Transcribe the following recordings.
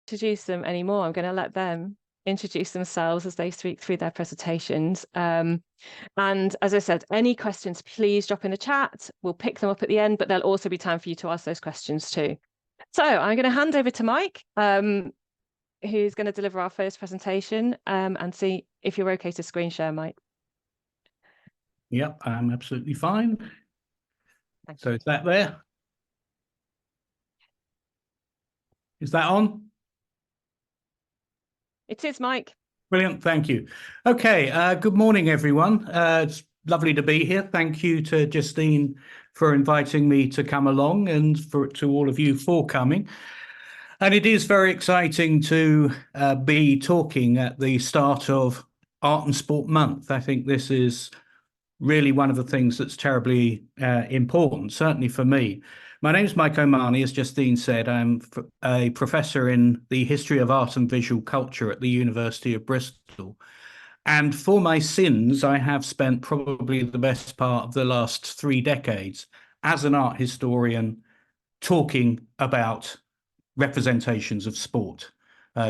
introduce them anymore. I'm going to let them introduce themselves as they speak through their presentations. And as I said, any questions, please drop in the chat. We'll pick them up at the end, but there'll also be time for you to ask those questions too. So I'm going to hand over to Mike, who's going to deliver our first presentation, and see if you're okay to screen share, Mike. Yep, I'm absolutely fine. So is that there? Is that on? It is, Mike. Brilliant, thank you. Okay, good morning, everyone. It's lovely to be here. Thank you to Justine for inviting me to come along, and to all of you for coming. And it is very exciting to be talking at the start of Art and Sport Month. I think this is really one of the things that's terribly important, certainly for me. My name is Mike O'Mahony, as Justine said. I'm a professor in the history of art and visual culture at the University of Bristol. And for my sins, I have spent probably the best part of the last 3 decades as an art historian talking about representations of sport,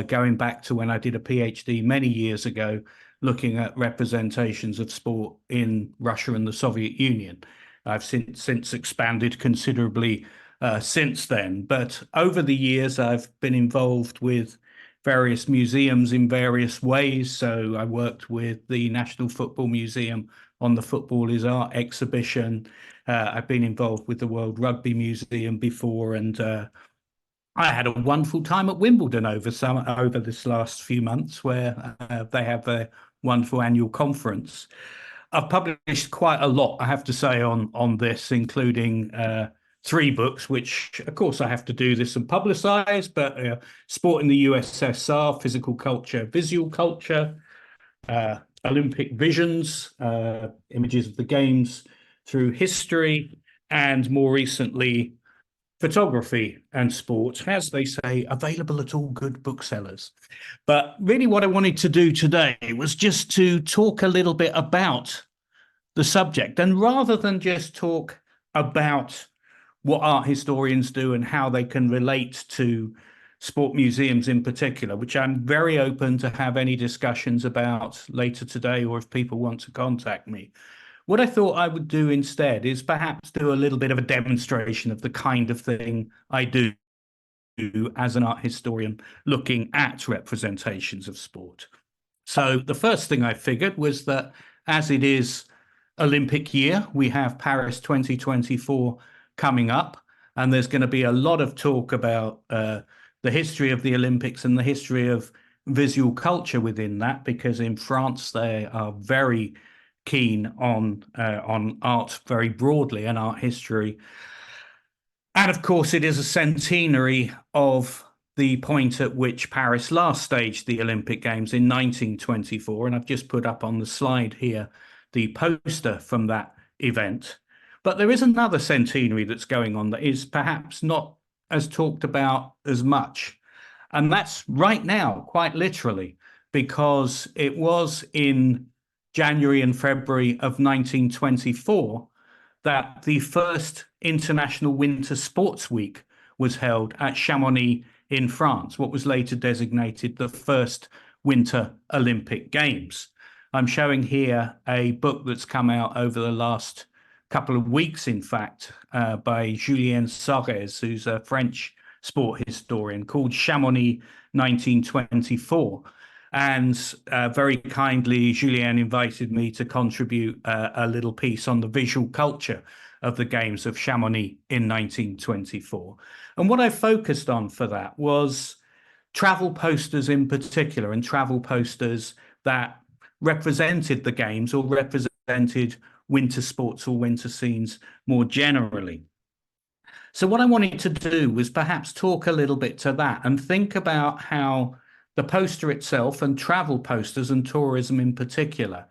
going back to when I did a PhD many years ago, looking at representations of sport in Russia and the Soviet Union. I've since expanded considerably since then. But over the years, I've been involved with various museums in various ways. So I worked with the National Football Museum on the Football is Art exhibition. I've been involved with the World Rugby Museum before, and I had a wonderful time at Wimbledon over this last few months, where they have a wonderful annual conference. I've published quite a lot, I have to say, on this, including 3 books, which, of course, I have to do this and publicize, but Sport in the USSR, Physical Culture, Visual Culture, Olympic Visions, Images of the Games through History, and more recently, Photography and Sport, as they say, available at all good booksellers. But really what I wanted to do today was just to talk a little bit about the subject. And rather than just talk about what art historians do and how they can relate to sport museums in particular, which I'm very open to have any discussions about later today, or if people want to contact me. What I thought I would do instead is perhaps do a little bit of a demonstration of the kind of thing I do as an art historian looking at representations of sport. So the first thing I figured was that as it is Olympic year, we have Paris 2024 coming up, and there's going to be a lot of talk about the history of the Olympics and the history of visual culture within that, because in France they are very keen on art very broadly and art history. And of course, it is a centenary of the point at which Paris last staged the Olympic Games in 1924. And I've just put up on the slide here the poster from that event. But there is another centenary that's going on that is perhaps not as talked about as much. And that's right now, quite literally, because it was in January and February of 1924 that the first International Winter Sports Week was held at Chamonix in France, what was later designated the first Winter Olympic Games. I'm showing here a book that's come out over the last couple of weeks, in fact, by Julien Sarez, who's a French sport historian, called Chamonix 1924. And very kindly, Julien invited me to contribute a little piece on the visual culture of the Games of Chamonix in 1924. And what I focused on for that was travel posters in particular, and travel posters that represented the Games or represented winter sports or winter scenes more generally. So what I wanted to do was perhaps talk a little bit to that and think about how the poster itself, and travel posters and tourism in particular,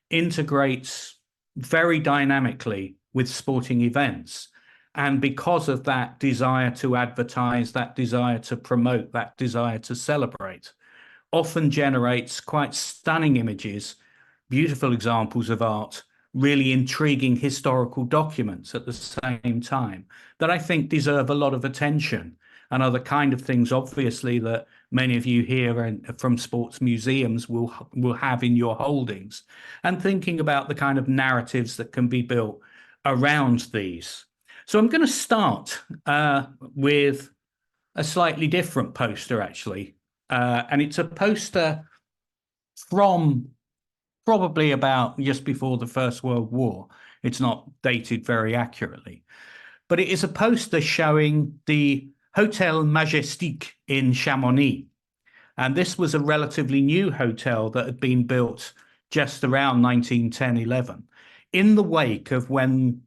integrates very dynamically with sporting events. And because of that desire to advertise, that desire to promote, that desire to celebrate, often generates quite stunning images, beautiful examples of art, really intriguing historical documents at the same time that I think deserve a lot of attention. and are the kind of things, obviously, that many of you here and from sports museums will have in your holdings, and thinking about the kind of narratives that can be built around these. So I'm going to start with a slightly different poster, actually, and it's a poster from probably about just before the First World War. It's not dated very accurately, but it is a poster showing the Hotel Majestic in Chamonix. And this was a relatively new hotel that had been built just around 1910-11, in the wake of when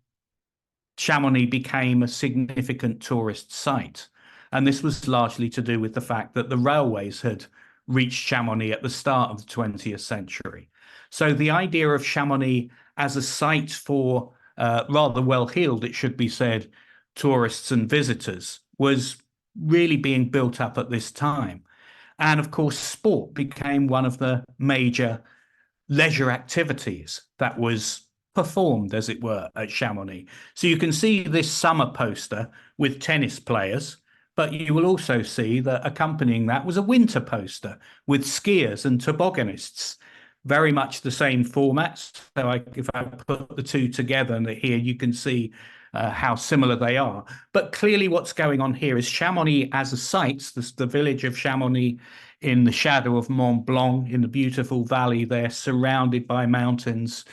Chamonix became a significant tourist site. And this was largely to do with the fact that the railways had reached Chamonix at the start of the 20th century. So the idea of Chamonix as a site for rather well-heeled, it should be said, tourists and visitors was really being built up at this time. And of course, sport became one of the major leisure activities that was performed, as it were, at Chamonix. So you can see this summer poster with tennis players, but you will also see that accompanying that was a winter poster with skiers and tobogganists. Very much the same format. So if I put the two together here, you can see how similar they are. But clearly what's going on here is Chamonix as a site, the village of Chamonix in the shadow of Mont Blanc, in the beautiful valley there, surrounded by mountains,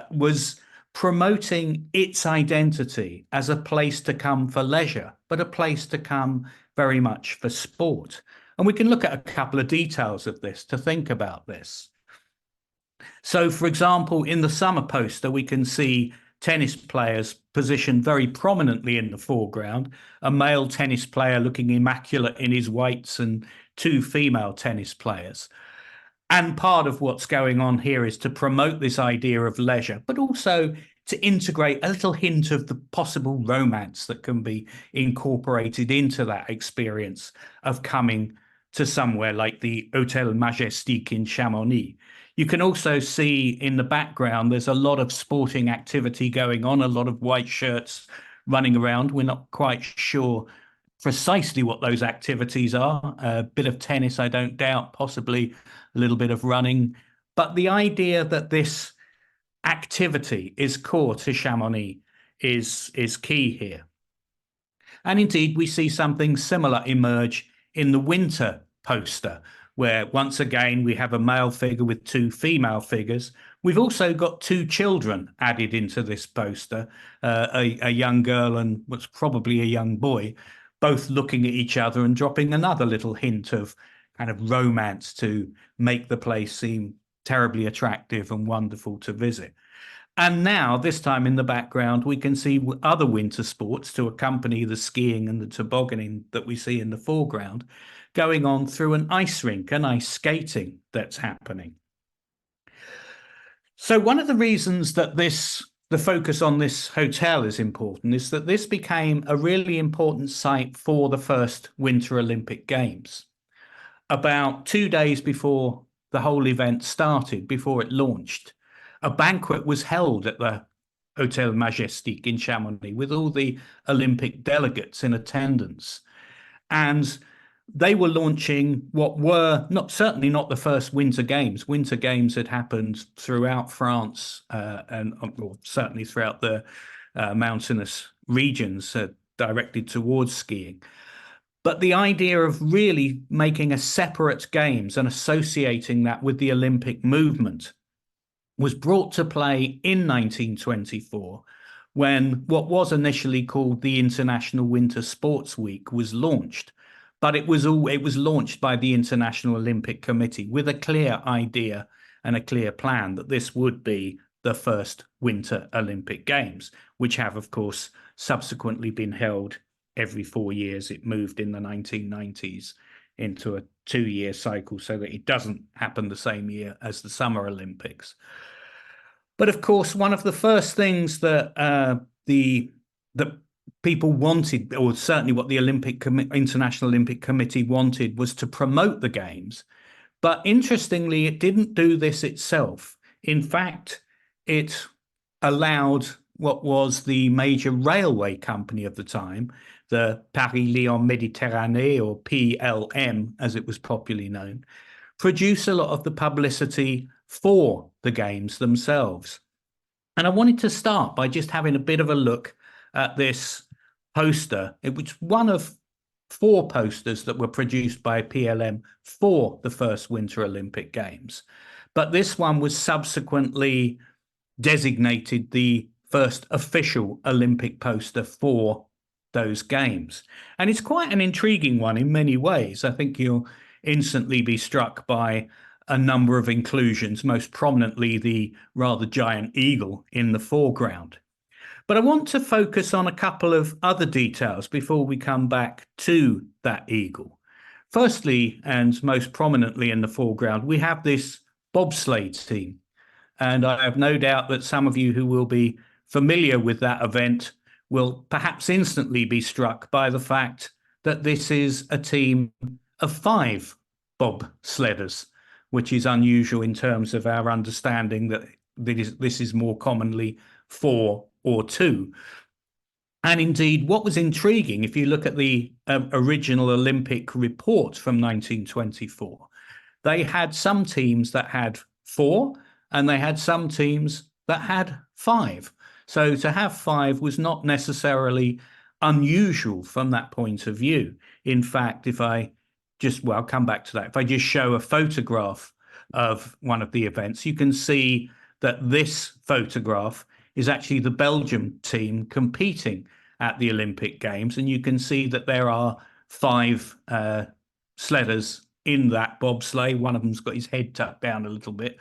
was promoting its identity as a place to come for leisure, but a place to come very much for sport. And we can look at a couple of details of this to think about this. So, for example, in the summer poster, we can see tennis players positioned very prominently in the foreground, a male tennis player looking immaculate in his whites and two female tennis players. And part of what's going on here is to promote this idea of leisure, but also to integrate a little hint of the possible romance that can be incorporated into that experience of coming to somewhere like the Hotel Majestic in Chamonix. You can also see in the background, there's a lot of sporting activity going on, a lot of white shirts running around. We're not quite sure precisely what those activities are. A bit of tennis, I don't doubt, possibly a little bit of running. But the idea that this activity is core to Chamonix is key here. And indeed, we see something similar emerge in the winter poster, where once again we have a male figure with two female figures. We've also got two children added into this poster, a young girl and what's probably a young boy, both looking at each other and dropping another little hint of kind of romance to make the place seem terribly attractive and wonderful to visit. And now, this time in the background, we can see other winter sports to accompany the skiing and the tobogganing that we see in the foreground, going on through an ice rink and ice skating that's happening. So one of the reasons that the focus on this hotel is important is that this became a really important site for the first Winter Olympic Games. About 2 days before the whole event started, before it launched, a banquet was held at the Hotel Majestic in Chamonix with all the Olympic delegates in attendance. And they were launching what were certainly not the first Winter Games. Winter Games had happened throughout France and certainly throughout the mountainous regions directed towards skiing. But the idea of really making a separate games and associating that with the Olympic movement was brought to play in 1924 when what was initially called the International Winter Sports Week was launched. But it was launched by the International Olympic Committee with a clear idea and a clear plan that this would be the first Winter Olympic Games, which have, of course, subsequently been held every 4 years. It moved in the 1990s into a 2-year cycle so that it doesn't happen the same year as the Summer Olympics. But of course, one of the first things that the people wanted, or certainly what the International Olympic Committee wanted, was to promote the Games. But interestingly, it didn't do this itself. In fact, it allowed what was the major railway company of the time, the Paris-Lyon Méditerranée, or PLM, as it was popularly known, produce a lot of the publicity for the games themselves. And I wanted to start by just having a bit of a look at this poster. It was one of 4 posters that were produced by PLM for the first Winter Olympic Games. But this one was subsequently designated the first official Olympic poster for those games. And it's quite an intriguing one in many ways. I think you'll instantly be struck by a number of inclusions, most prominently the rather giant eagle in the foreground. But I want to focus on a couple of other details before we come back to that eagle. Firstly, and most prominently in the foreground, we have this bobsleigh team. And I have no doubt that some of you who will be familiar with that event will perhaps instantly be struck by the fact that this is a team of 5 bobsledders, which is unusual in terms of our understanding that this is more commonly 4 or 2. And indeed, what was intriguing, if you look at the original Olympic report from 1924, they had some teams that had 4 and they had some teams that had 5. So to have 5 was not necessarily unusual from that point of view. In fact, if I just, well, I'll come back to that. If I just show a photograph of one of the events, you can see that this photograph is actually the Belgium team competing at the Olympic Games. And you can see that there are 5 sledders in that bobsleigh. One of them's got his head tucked down a little bit.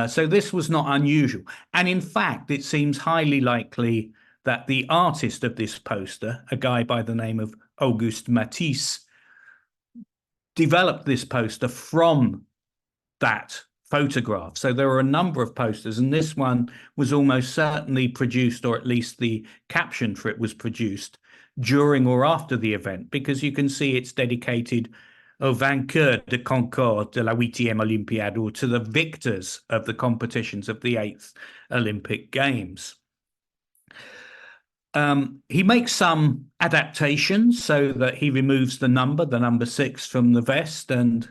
So this was not unusual. And in fact, it seems highly likely that the artist of this poster, a guy by the name of Auguste Matisse, developed this poster from that photograph. So there are a number of posters, and this one was almost certainly produced, or at least the caption for it was produced during or after the event, because you can see it's dedicated au vainqueur de Concorde de la 8e Olympiade, or to the victors of the competitions of the 8th Olympic Games. He makes some adaptations so that he removes the number 6 from the vest, and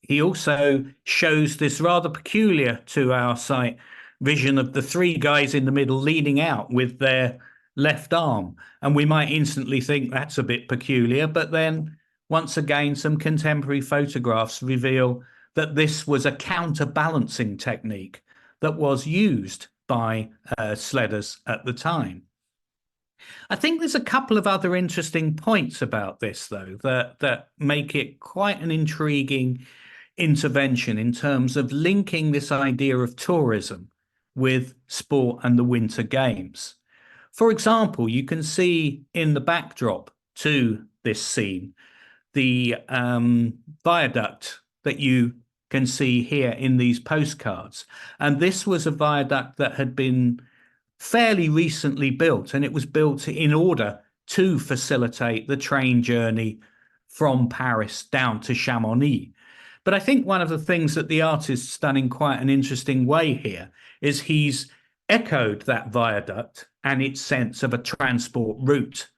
he also shows this rather peculiar to our sight vision of the 3 guys in the middle leaning out with their left arm. And we might instantly think that's a bit peculiar, but then once again, some contemporary photographs reveal that this was a counterbalancing technique that was used by sledders at the time. I think there's a couple of other interesting points about this, though, that make it quite an intriguing intervention in terms of linking this idea of tourism with sport and the Winter Games. For example, you can see in the backdrop to this scene the viaduct that you can see here in these postcards. And this was a viaduct that had been fairly recently built, and it was built in order to facilitate the train journey from Paris down to Chamonix. But I think one of the things that the artist's done in quite an interesting way here is he's echoed that viaduct and its sense of a transport route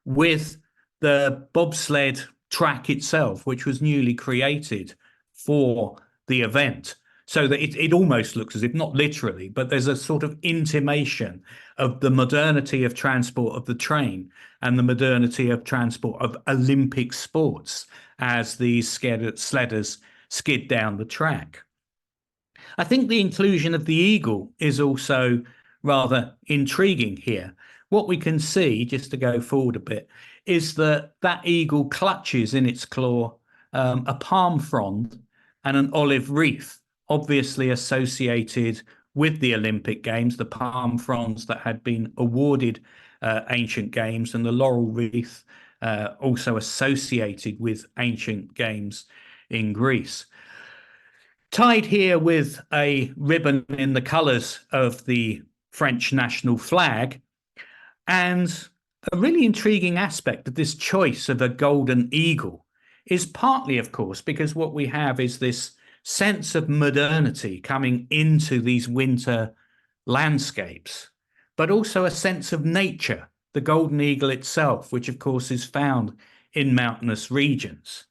with the bobsled track itself, which was newly created for the event. So that it almost looks as if, not literally, but there's a sort of intimation of the modernity of transport of the train and the modernity of transport of Olympic sports as these sledders skid down the track. I think the inclusion of the eagle is also rather intriguing here. What we can see, just to go forward a bit, is that eagle clutches in its claw a palm frond and an olive wreath, obviously associated with the Olympic Games, the palm fronds that had been awarded ancient games, and the laurel wreath also associated with ancient games in Greece. Tied here with a ribbon in the colours of the French national flag, and a really intriguing aspect of this choice of a golden eagle is partly, of course, because what we have is this sense of modernity coming into these winter landscapes, but also a sense of nature, the golden eagle itself, which of course is found in mountainous regions.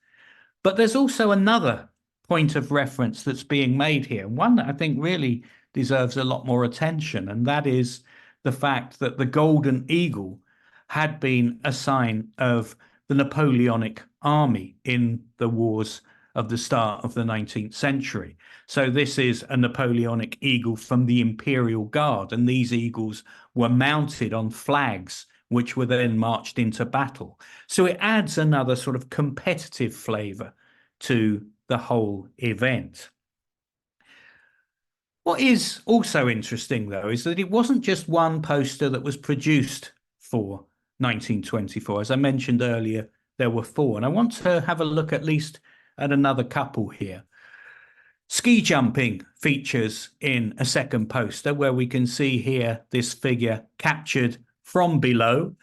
But there's also another point of reference that's being made here, one that I think really deserves a lot more attention, and that is the fact that the golden eagle had been a sign of the Napoleonic army in the wars of the start of the 19th century. So this is a Napoleonic eagle from the Imperial Guard, and these eagles were mounted on flags which were then marched into battle. So it adds another sort of competitive flavour to the whole event. What is also interesting, though, is that it wasn't just one poster that was produced for 1924. As I mentioned earlier, there were 4, and I want to have a look at least at another couple here. Ski jumping features in a second poster where we can see here this figure captured from below.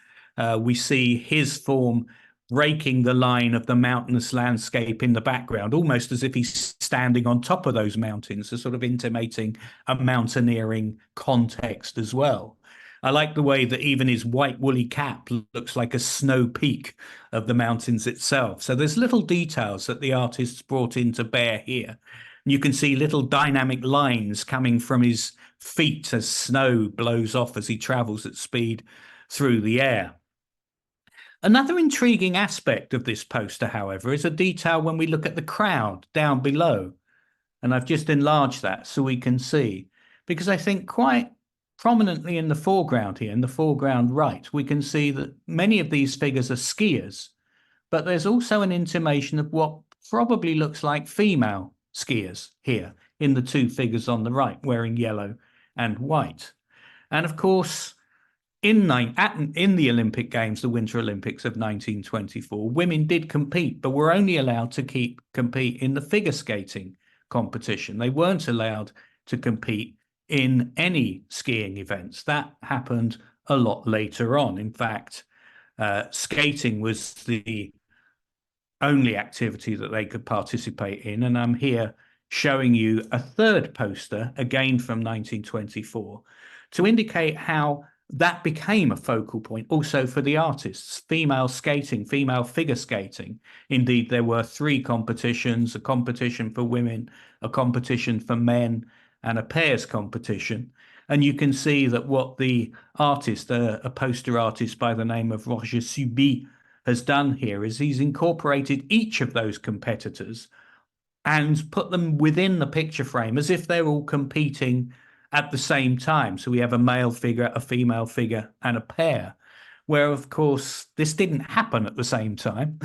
We see his form breaking the line of the mountainous landscape in the background, almost as if he's standing on top of those mountains, so sort of intimating a mountaineering context as well. I like the way that even his white woolly cap looks like a snow peak of the mountains itself. So there's little details that the artists brought in to bear here. You can see little dynamic lines coming from his feet as snow blows off as he travels at speed through the air. Another intriguing aspect of this poster, however, is a detail when we look at the crowd down below. And I've just enlarged that so we can see, because I think quite prominently in the foreground here, in the foreground right, we can see that many of these figures are skiers, but there's also an intimation of what probably looks like female skiers here in the 2 figures on the right, wearing yellow and white. And of course, in the Olympic Games, the Winter Olympics of 1924, women did compete, but were only allowed to compete in the figure skating competition. They weren't allowed to compete in any skiing events. That happened a lot later on. In fact, skating was the only activity that they could participate in. And I'm here showing you a third poster, again from 1924, to indicate how that became a focal point also for the artists. Female skating, female figure skating. Indeed, there were 3 competitions, a competition for women, a competition for men, and a pairs competition. And you can see that what the artist, a poster artist by the name of Roger Suby, has done here is he's incorporated each of those competitors and put them within the picture frame as if they're all competing at the same time. So we have a male figure, a female figure, and a pair, where, of course, this didn't happen at the same time.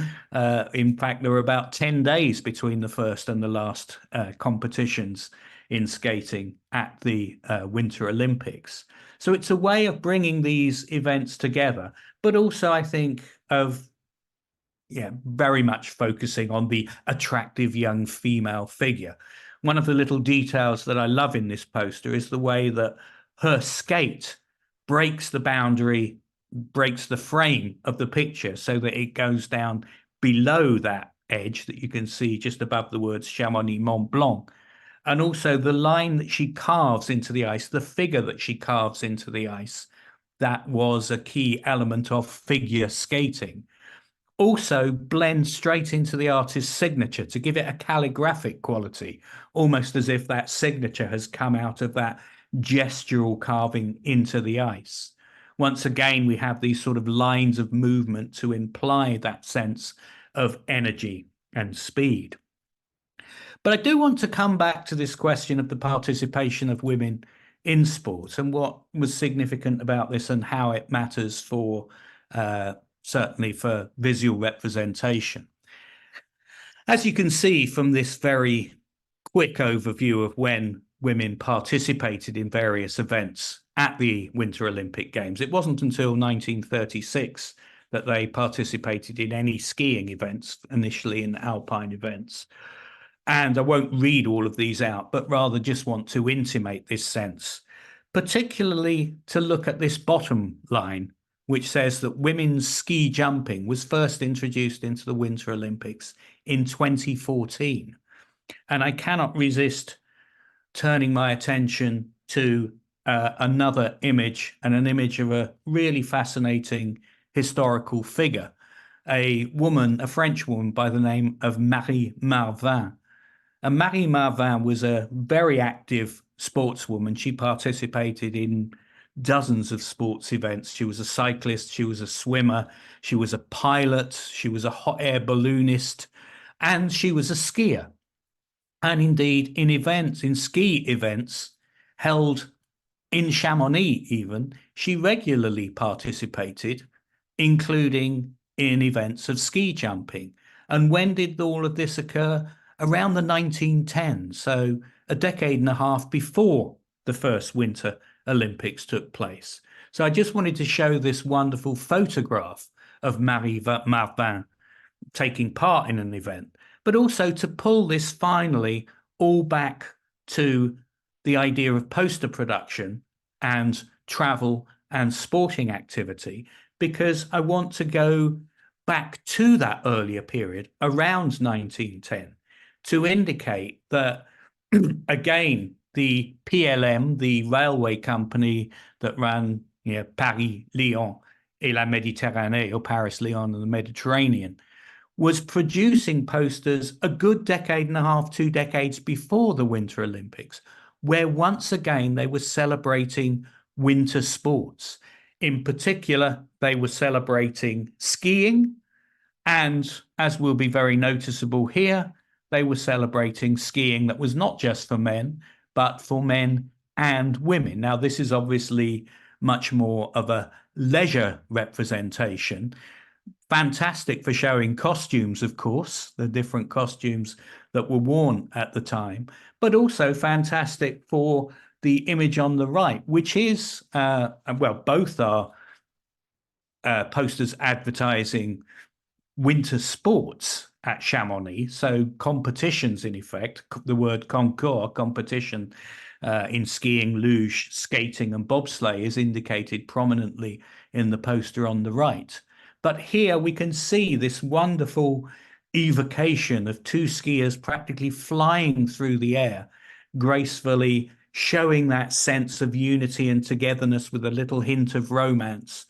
In fact, there were about 10 days between the first and the last competitions in skating at the Winter Olympics. So it's a way of bringing these events together, but also, I think, of very much focusing on the attractive young female figure. One of the little details that I love in this poster is the way that her skate breaks the boundary, breaks the frame of the picture so that it goes down below that edge that you can see just above the words Chamonix Mont Blanc. And also the line that she carves into the ice, the figure that she carves into the ice, that was a key element of figure skating. Also blends straight into the artist's signature to give it a calligraphic quality, almost as if that signature has come out of that gestural carving into the ice. Once again, we have these sort of lines of movement to imply that sense of energy and speed. But I do want to come back to this question of the participation of women in sports and what was significant about this and how it matters for certainly for visual representation. As you can see from this very quick overview of when women participated in various events at the Winter Olympic Games, it wasn't until 1936 that they participated in any skiing events, initially in alpine events. And I won't read all of these out, but rather just want to intimate this sense, particularly to look at this bottom line, which says that women's ski jumping was first introduced into the Winter Olympics in 2014. And I cannot resist turning my attention to another image, and an image of a really fascinating historical figure, a woman, a French woman by the name of Marie Marvin. And Marie Marvin was a very active sportswoman. She participated in dozens of sports events. She was a cyclist, she was a swimmer, she was a pilot, she was a hot air balloonist, and she was a skier. And indeed, in ski events held in Chamonix even, she regularly participated, including in events of ski jumping. And when did all of this occur? Around the 1910s, so a decade and a half before the first Winter Olympics took place. So I just wanted to show this wonderful photograph of Marie Marvin taking part in an event, but also to pull this finally all back to the idea of poster production and travel and sporting activity, because I want to go back to that earlier period around 1910 to indicate that, again, the PLM, the railway company that ran Paris-Lyon et la Méditerranée, or Paris-Lyon and the Mediterranean, was producing posters a good decade and a half, 2 decades before the Winter Olympics, where once again they were celebrating winter sports. In particular, they were celebrating skiing, and as will be very noticeable here, they were celebrating skiing that was not just for men, but for men and women. Now, this is obviously much more of a leisure representation. Fantastic for showing costumes, of course, the different costumes that were worn at the time, but also fantastic for the image on the right, which is, well, both are posters advertising winter sports at Chamonix, so competitions in effect. The word concours, competition, in skiing, luge, skating and bobsleigh is indicated prominently in the poster on the right. But here we can see this wonderful evocation of 2 skiers practically flying through the air, gracefully showing that sense of unity and togetherness with a little hint of romance,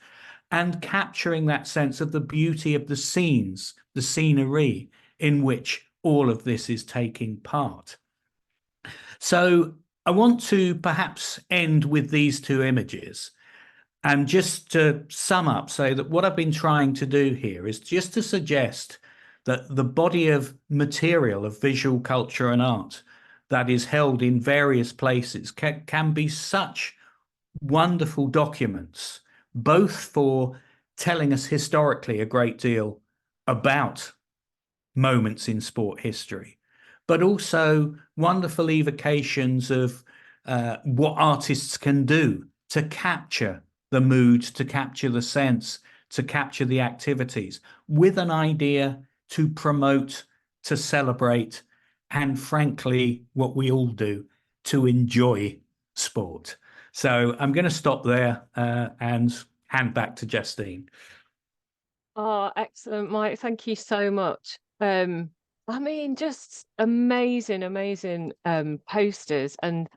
and capturing that sense of the beauty of the scenes, the scenery in which all of this is taking part. So I want to perhaps end with these 2 images. And just to sum up, say that what I've been trying to do here is just to suggest that the body of material of visual culture and art that is held in various places can be such wonderful documents, both for telling us historically a great deal about moments in sport history, but also wonderful evocations of what artists can do to capture the mood, to capture the sense, to capture the activities, with an idea to promote, to celebrate, and frankly, what we all do, to enjoy sport. So I'm going to stop there and hand back to Justine. Oh, excellent, Mike. Thank you so much. I mean, just amazing, amazing posters. And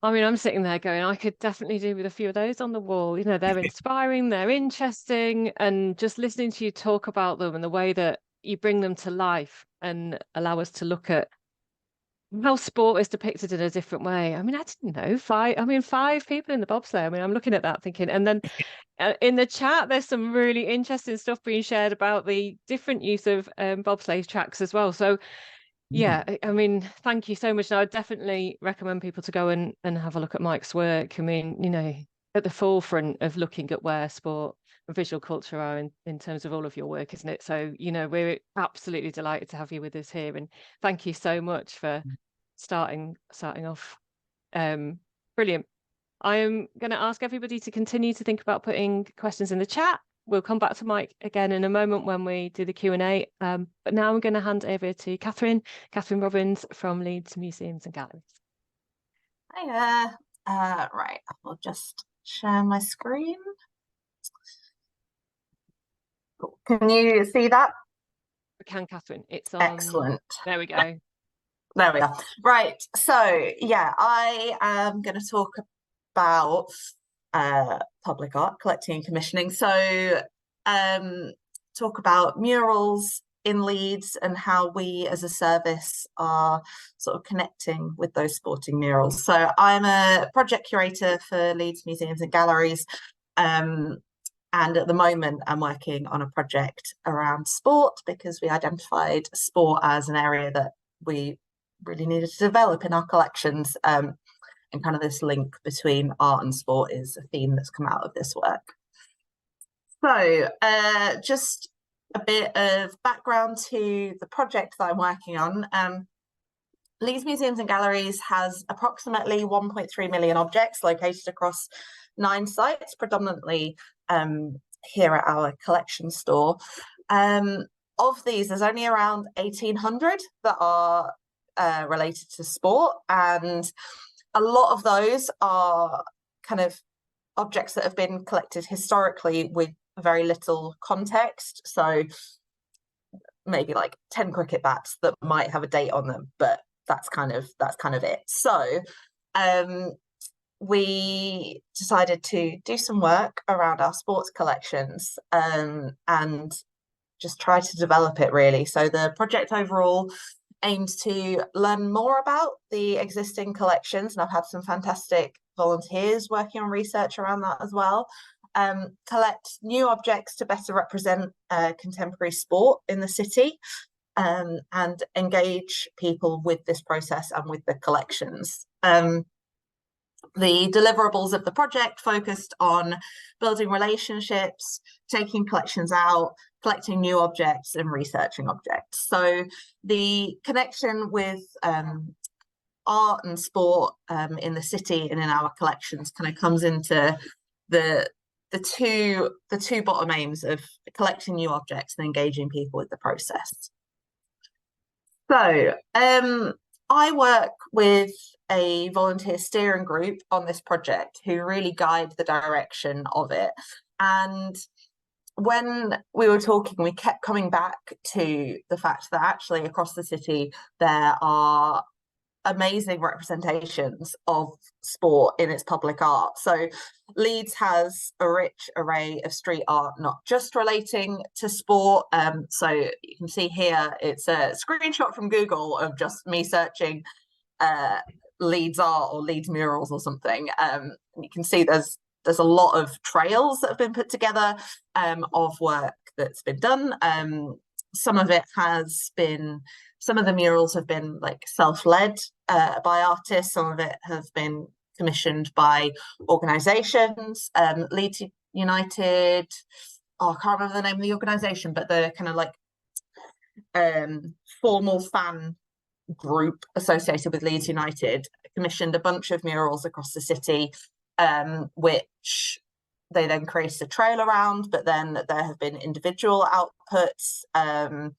I mean, I'm sitting there going, I could definitely do with a few of those on the wall. You know, they're inspiring, they're interesting, and just listening to you talk about them and the way that you bring them to life and allow us to look at how sport is depicted in a different way. I mean, I didn't know 5 people in the bobsleigh. I mean, I'm looking at that thinking, and then in the chat, there's some really interesting stuff being shared about the different use of bobsleigh tracks as well. So yeah, I mean, thank you so much. Now, I definitely recommend people to go and have a look at Mike's work. I mean, you know, at the forefront of looking at where sport and visual culture are in terms of all of your work, isn't it? So, you know, we're absolutely delighted to have you with us here. And thank you so much for starting off. Brilliant. I am going to ask everybody to continue to think about putting questions in the chat. We'll come back to Mike again in a moment when we do the Q&A. But now I'm going to hand over to Catherine Robbins from Leeds Museums and Galleries. Hi there. Right, I'll just share my screen. Cool. Can you see that? I can, Catherine. It's on. Excellent. There we go. There we are. Right, so yeah, I am going to talk about public art collecting and commissioning. So talk about murals in Leeds and how we as a service are sort of connecting with those sporting murals. So I'm a project curator for Leeds Museums and Galleries, and at the moment I'm working on a project around sport because we identified sport as an area that we really needed to develop in our collections, and kind of this link between art and sport is a theme that's come out of this work. So just a bit of background to the project that I'm working on. Leeds Museums and Galleries has approximately 1.3 million objects located across 9 sites, predominantly here at our collection store. Of these, there's only around 1,800 that are related to sport, and a lot of those are kind of objects that have been collected historically with very little context. So maybe like 10 cricket bats that might have a date on them, but that's kind of it. So we decided to do some work around our sports collections, and just try to develop it really. So the project overall aims to learn more about the existing collections, and I've had some fantastic volunteers working on research around that as well. Collect new objects to better represent contemporary sport in the city, and engage people with this process and with the collections. The deliverables of the project focused on building relationships, taking collections out, collecting new objects, and researching objects. So the connection with art and sport in the city and in our collections kind of comes into the two bottom aims of collecting new objects and engaging people with the process. So I work with a volunteer steering group on this project who really guide the direction of it. And when we were talking, we kept coming back to the fact that actually across the city there are amazing representations of sport in its public art. So Leeds has a rich array of street art, not just relating to sport. So you can see here, it's a screenshot from Google of just me searching Leeds art or Leeds murals or something. And you can see there's a lot of trails that have been put together of work that's been done. Some of the murals have been like self-led by artists. Some of it have been commissioned by organisations. Leeds United, I can't remember the name of the organisation, but the kind of like formal fan group associated with Leeds United commissioned a bunch of murals across the city, which they then created a trail around, but then there have been individual outputs and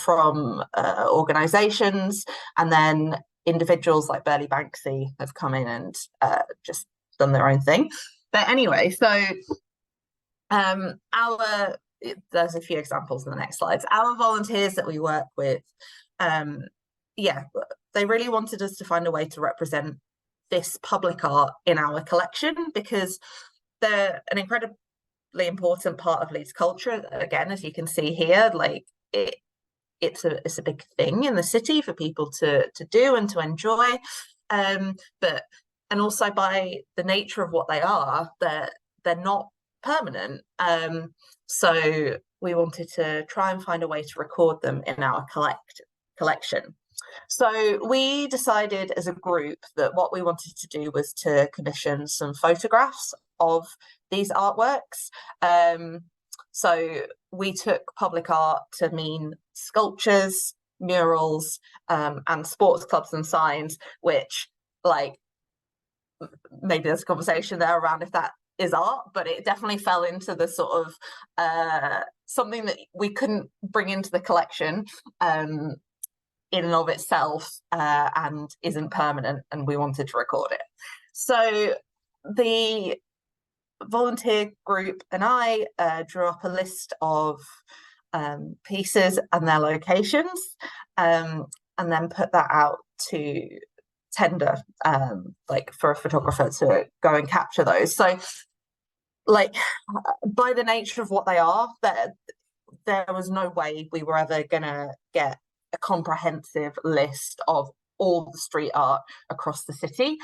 from organisations, and then individuals like Burley Banksy have come in and just done their own thing. But anyway, so there's a few examples in the next slides. Our volunteers that we work with, they really wanted us to find a way to represent this public art in our collection, because they're an incredibly important part of Leeds culture. Again, as you can see here, like it's a big thing in the city for people to do and to enjoy, and also by the nature of what they are, they're not permanent. So we wanted to try and find a way to record them in our collection. So we decided as a group that what we wanted to do was to commission some photographs of these artworks. So we took public art to mean sculptures, murals, and sports clubs and signs, which, like, maybe there's a conversation there around if that is art, but it definitely fell into the sort of something that we couldn't bring into the collection in and of itself, and isn't permanent, and we wanted to record it. So the volunteer group and I drew up a list of pieces and their locations, and then put that out to tender like for a photographer to go and capture those. So like by the nature of what they are, there was no way we were ever gonna get a comprehensive list of all the street art across the city.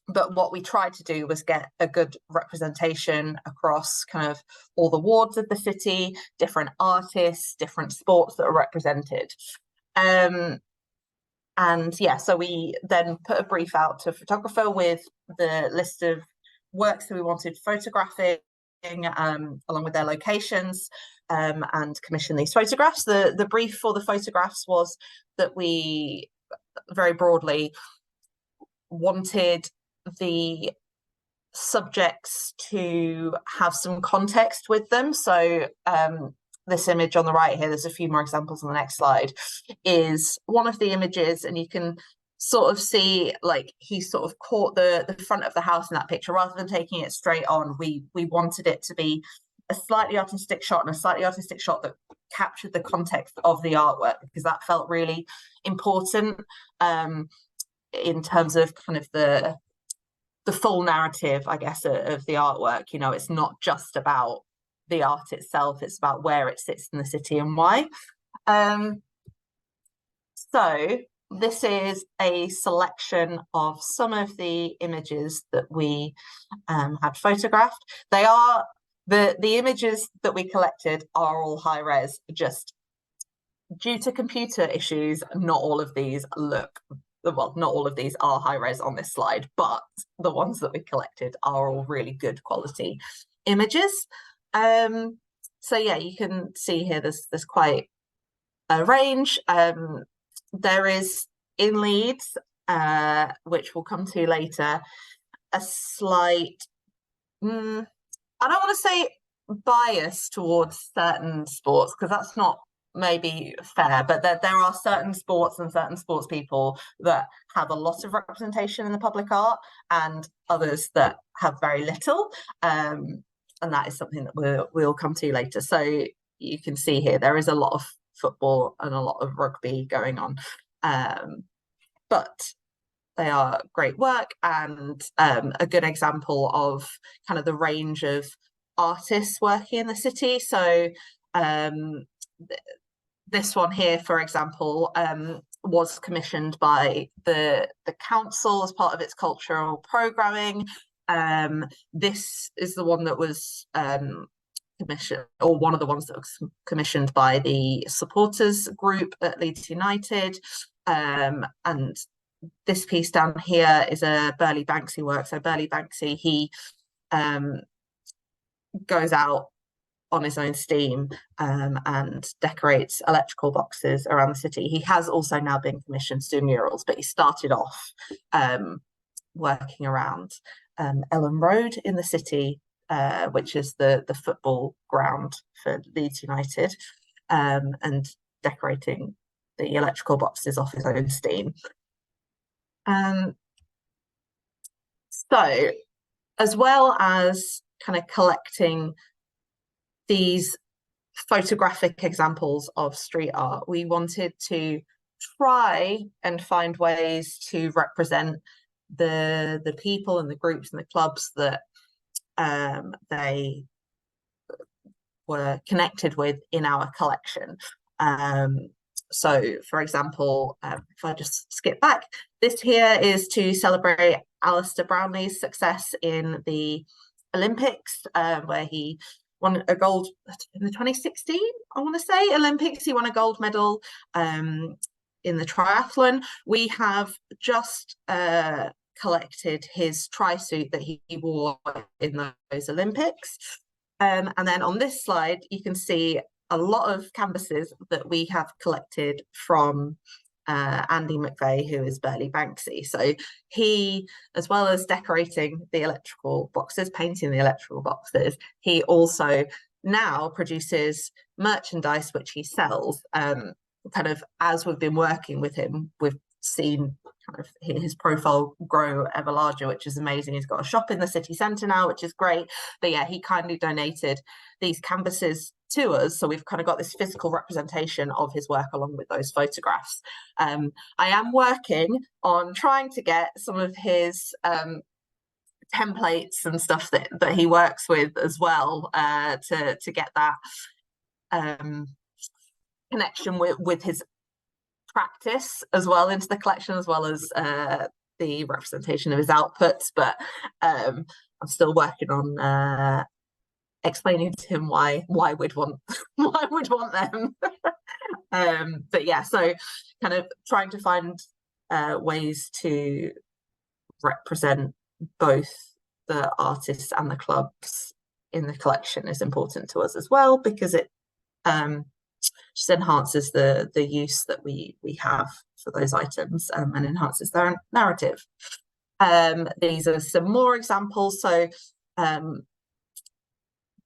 But what we tried to do was get a good representation across kind of all the wards of the city, different artists, different sports that are represented. And yeah, so we then put a brief out to a photographer with the list of works that we wanted photographing, along with their locations, and commission these photographs. The brief for the photographs was that we very broadly wanted the subjects to have some context with them. So this image on the right here, there's a few more examples on the next slide, is one of the images, and you can sort of see like he sort of caught the front of the house in that picture. Rather than taking it straight on, we wanted it to be a slightly artistic shot, and a slightly artistic shot that captured the context of the artwork, because that felt really important in terms of kind of the full narrative, I guess, of the artwork. You know, it's not just about the art itself, it's about where it sits in the city and why. So this is a selection of some of the images that we had photographed. They are the images that we collected are all high res. Just due to computer issues, not all of these look, well, not all of these are high res on this slide, but the ones that we collected are all really good quality images. So yeah, you can see here there's quite a range. There is in Leeds, which we'll come to later, a slight, I don't want to say bias towards certain sports, because that's not maybe fair, but there are certain sports and certain sports people that have a lot of representation in the public art, and others that have very little, and that is something that we'll come to later. So you can see here there is a lot of football and a lot of rugby going on, but they are great work, and a good example of kind of the range of artists working in the city. So this one here, for example, was commissioned by the council as part of its cultural programming. This is the one that was commissioned, or one of the ones that was commissioned by the supporters group at Leeds United. And this piece down here is a Burley Banksy work. So Burley Banksy, he goes out on his own steam and decorates electrical boxes around the city. He has also now been commissioned to do murals, but he started off working around Ellen Road in the city, which is the football ground for Leeds United, and decorating the electrical boxes off his own steam. So, as well as kind of collecting these photographic examples of street art, we wanted to try and find ways to represent the people and the groups and the clubs that they were connected with in our collection. So, for example, if I just skip back, this here is to celebrate Alistair Brownlee's success in the Olympics, where he won a gold in the 2016, I want to say, Olympics. He won a gold medal in the triathlon. We have just collected his tri-suit that he wore in those Olympics. And then on this slide, you can see a lot of canvases that we have collected from Andy McVeigh, who is Burley Banksy. So he, as well as decorating the electrical boxes, painting the electrical boxes, he also now produces merchandise which he sells. Kind of as we've been working with him, we've seen kind of his profile grow ever larger, which is amazing. He's got a shop in the city centre now, which is great. But yeah, he kindly donated these canvases to us, so we've kind of got this physical representation of his work along with those photographs. I am working on trying to get some of his templates and stuff that he works with as well, to get that connection with his practice as well into the collection, as well as the representation of his outputs. But I'm still working on explaining to him why we'd want them. But yeah, so kind of trying to find ways to represent both the artists and the clubs in the collection is important to us as well, because it just enhances the use that we have for those items, and enhances their narrative. These are some more examples. So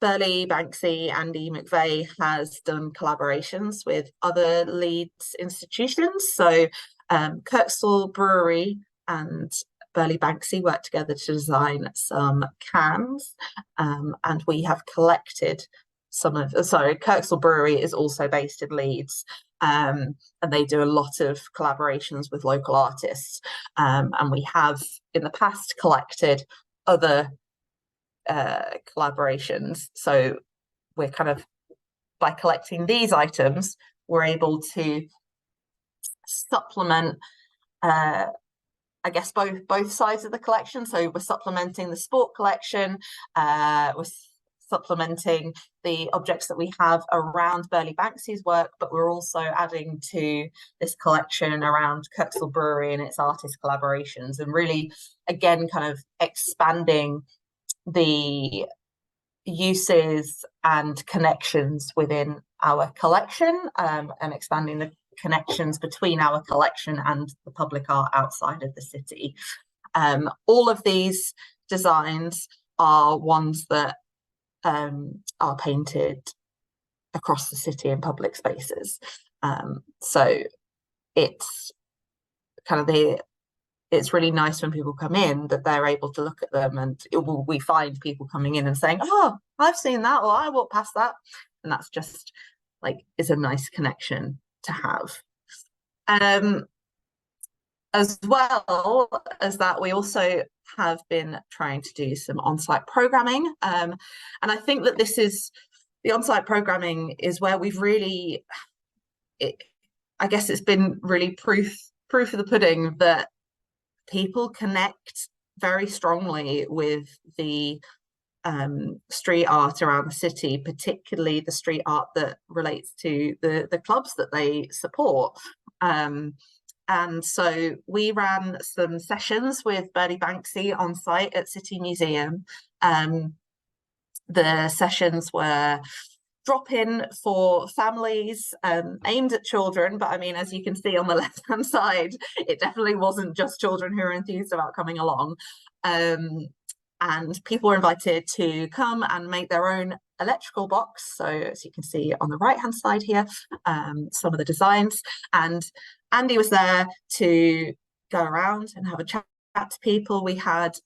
Burley Banksy, Andy McVeigh has done collaborations with other Leeds institutions. So Kirkstall Brewery and Burley Banksy worked together to design some cans, and we have collected some of, Kirkstall Brewery is also based in Leeds, and they do a lot of collaborations with local artists, and we have in the past collected other collaborations. So we're kind of, by collecting these items, we're able to supplement I guess both sides of the collection. So we're supplementing the sport collection, we're supplementing the objects that we have around Burley Banksy's work, but we're also adding to this collection around Kirkstall Brewery and its artist collaborations, and really, again, kind of expanding the uses and connections within our collection, and expanding the connections between our collection and the public art outside of the city. All of these designs are ones that are painted across the city in public spaces. So it's kind of it's really nice when people come in that they're able to look at them, and we find people coming in and saying, "Oh, I've seen that," or "I walked past that," and that's just like, is a nice connection to have. As well as that, we also have been trying to do some on-site programming, and I think that the on-site programming is where we've really, I guess it's been really proof of the pudding that people connect very strongly with the street art around the city, particularly the street art that relates to the clubs that they support. And so we ran some sessions with Burley Banksy on site at City Museum. The sessions were drop-in for families, aimed at children, but I mean, as you can see on the left-hand side, it definitely wasn't just children who were enthused about coming along. And people were invited to come and make their own electrical box. So as you can see on the right-hand side here, some of the designs. And Andy was there to go around and have a chat to people. We had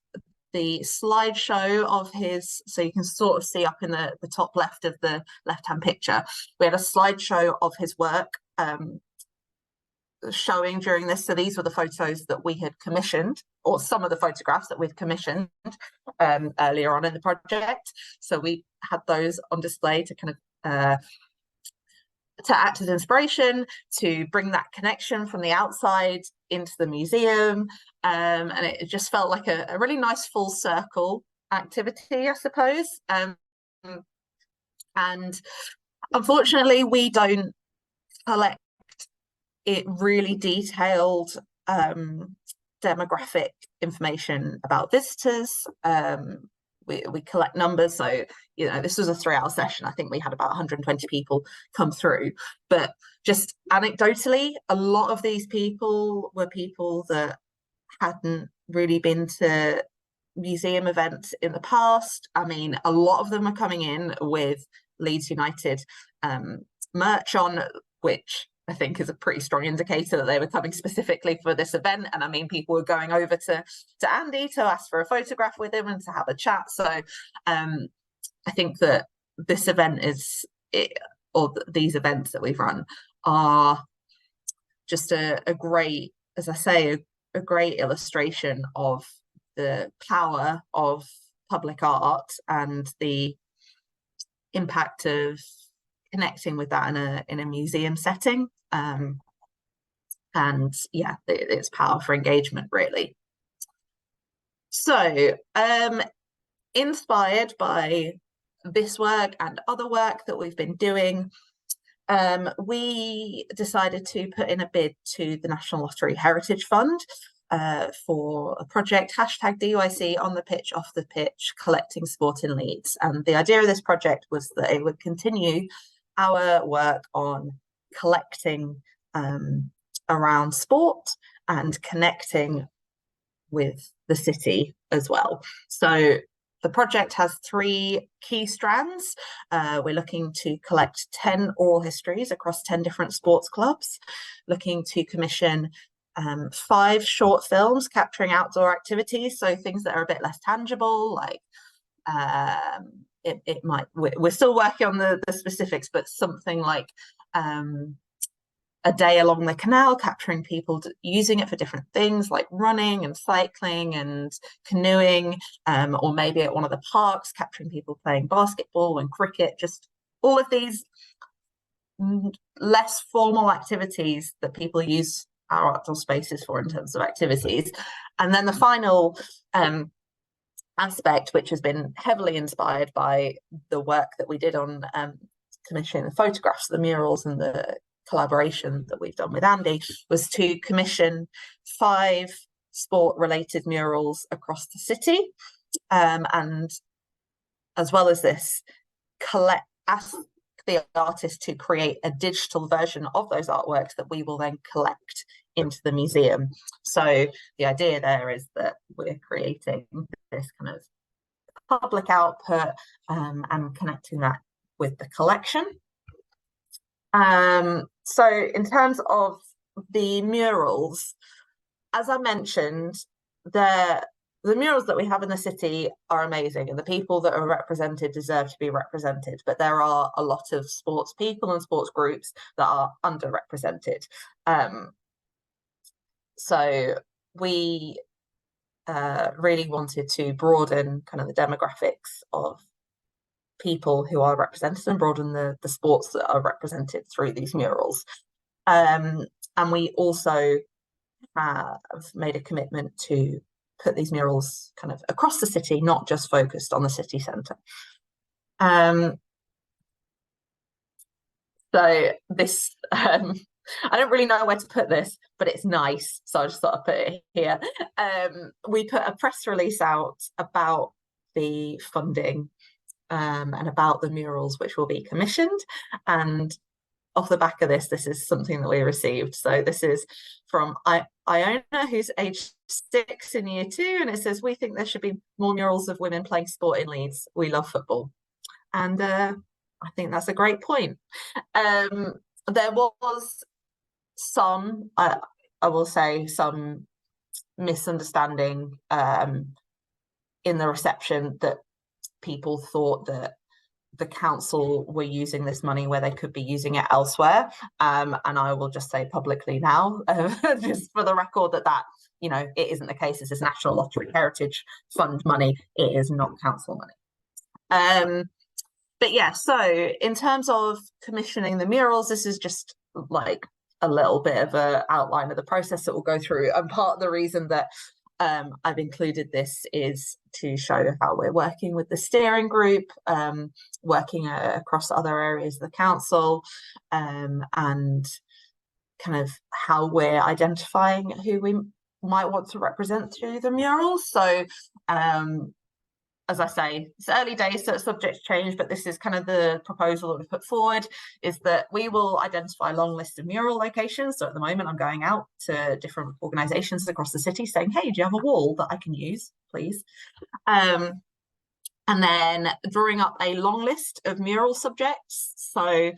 the slideshow of his, so you can sort of see up in the top left of the left-hand picture, we had a slideshow of his work showing during this. So these were the photos that we had commissioned, or some of the photographs that we'd commissioned earlier on in the project. So we had those on display to kind of to act as inspiration, to bring that connection from the outside into the museum, and it just felt like a really nice full circle activity, I suppose. And unfortunately, we don't collect it really detailed demographic information about visitors. We collect numbers, so you know, this was a 3-hour session. I think we had about 120 people come through, but just anecdotally, a lot of these people were people that hadn't really been to museum events in the past. I mean, a lot of them are coming in with Leeds United merch on, which I think is a pretty strong indicator that they were coming specifically for this event. And I mean, people were going over to Andy to ask for a photograph with him and to have a chat. So I think that this event these events that we've run are just a great, as I say, a great illustration of the power of public art and the impact of connecting with that in a museum setting, and yeah, it's power for engagement, really. So inspired by this work and other work that we've been doing, we decided to put in a bid to the National Lottery Heritage Fund for a project #DYC on the pitch, off the pitch, collecting sport in Leeds. And the idea of this project was that it would continue our work on collecting around sport and connecting with the city as well. So the project has 3 key strands. We're looking to collect 10 oral histories across 10 different sports clubs, looking to commission 5 short films capturing outdoor activities, so things that are a bit less tangible, like it might, we're still working on the specifics, but something like a day along the canal, capturing people using it for different things like running and cycling and canoeing, or maybe at one of the parks, capturing people playing basketball and cricket, just all of these less formal activities that people use our outdoor spaces for in terms of activities. And then the final aspect, which has been heavily inspired by the work that we did on commissioning the photographs, the murals, and the collaboration that we've done with Andy, was to commission 5 sport-related murals across the city, and as well as this, ask the artist to create a digital version of those artworks that we will then collect into the museum. So the idea there is that we're creating this kind of public output and connecting that with the collection. So in terms of the murals, as I mentioned, the murals that we have in the city are amazing, and the people that are represented deserve to be represented, but there are a lot of sports people and sports groups that are underrepresented. So we really wanted to broaden kind of the demographics of people who are represented and broaden the sports that are represented through these murals. And we also have made a commitment to put these murals kind of across the city, not just focused on the city centre. So this, I don't really know where to put this, but it's nice, so I just thought I'd put it here. We put a press release out about the funding and about the murals which will be commissioned, and off the back of this is something that we received. So this is from Iona, who's age 6 in year 2, and it says, "We think there should be more murals of women playing sport in Leeds. We love football." And I think that's a great point. There was some, I will say, some misunderstanding in the reception, that people thought that the council were using this money where they could be using it elsewhere, and I will just say publicly now, just for the record, that you know, it isn't the case. This is National Lottery Heritage Fund money. It is not council money. But yeah, so in terms of commissioning the murals, this is just like a little bit of an outline of the process that we'll go through, and part of the reason that I've included this is to show how we're working with the steering group, working across other areas of the council, and kind of how we're identifying who we might want to represent through the murals. So as I say, it's early days, so it's subject to change, but this is kind of the proposal that we put forward, is that we will identify a long list of mural locations. So at the moment, I'm going out to different organisations across the city saying, "Hey, do you have a wall that I can use, please?" And then drawing up a long list of mural subjects. So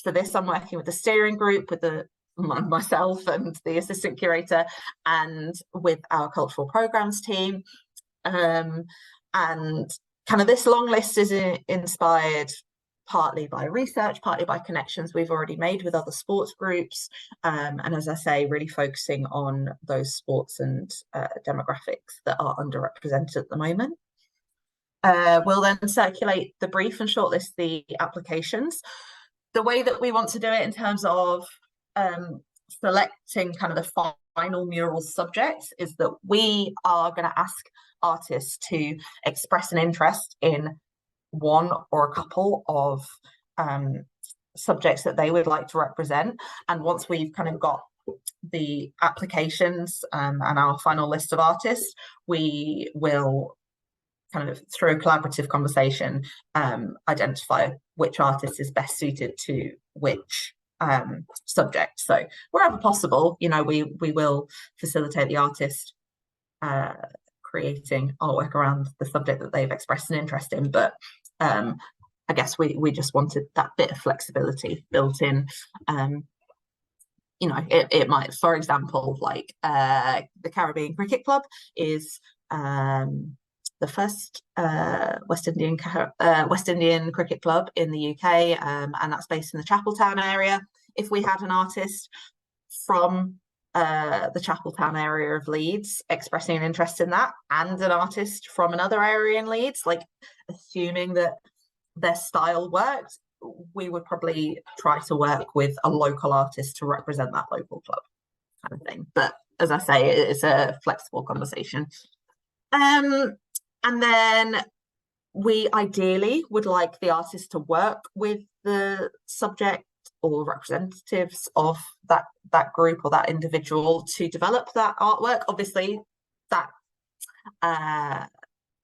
for this, I'm working with the steering group, with myself and the assistant curator, and with our cultural programs team. And kind of this long list is inspired partly by research, partly by connections we've already made with other sports groups. And as I say, really focusing on those sports and demographics that are underrepresented at the moment. We'll then circulate the brief and shortlist the applications. The way that we want to do it in terms of selecting kind of the final mural subject is that we are going to ask artists to express an interest in one or a couple of subjects that they would like to represent. And once we've kind of got the applications and our final list of artists, we will kind of, through a collaborative conversation, identify which artist is best suited to which subject. So wherever possible, you know, we will facilitate the artist creating artwork around the subject that they've expressed an interest in, but I guess we just wanted that bit of flexibility built in. You know, it might, for example, like the Caribbean Cricket Club is the first West Indian cricket club in the UK, and that's based in the Chapeltown area. If we had an artist from the Chapeltown area of Leeds expressing an interest in that, and an artist from another area in Leeds, like assuming that their style worked, we would probably try to work with a local artist to represent that local club, kind of thing. But as I say, it's a flexible conversation. And then we ideally would like the artist to work with the subject or representatives of that group or that individual to develop that artwork. Obviously, that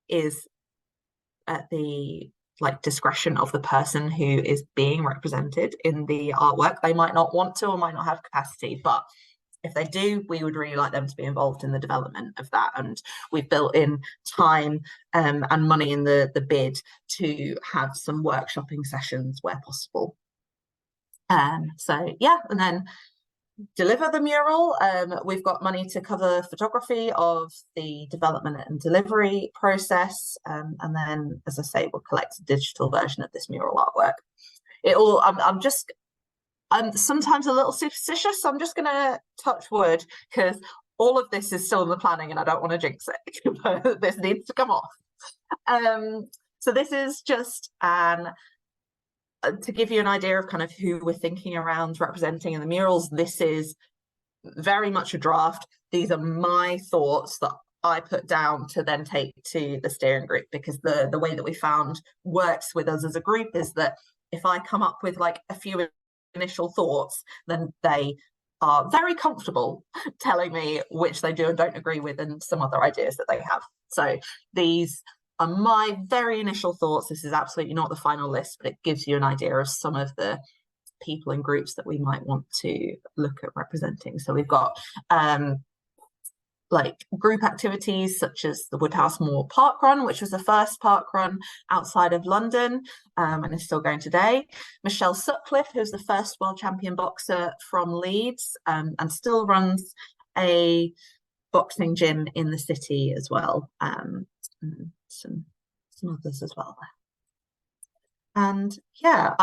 is at the discretion of the person who is being represented in the artwork. They might not want to or might not have capacity, but if they do, we would really like them to be involved in the development of that. And we've built in time and money in the bid to have some workshopping sessions where possible. So yeah, and then deliver the mural. We've got money to cover photography of the development and delivery process. And then, as I say, we'll collect a digital version of this mural artwork. I'm sometimes a little superstitious, so I'm just going to touch wood because all of this is still in the planning and I don't want to jinx it, but this needs to come off. So this is just to give you an idea of kind of who we're thinking around representing in the murals. This is very much a draft. These are my thoughts that I put down to then take to the steering group, because the way that we found works with us as a group is that if I come up with like a few initial thoughts, then they are very comfortable telling me which they do and don't agree with and some other ideas that they have. So these are my very initial thoughts. This is absolutely not the final list, but it gives you an idea of some of the people and groups that we might want to look at representing. So we've got like group activities such as the Woodhouse Moor Park Run, which was the first park run outside of London and is still going today. Michelle Sutcliffe, who's the first world champion boxer from Leeds and still runs a boxing gym in the city as well. And some others as well. And yeah,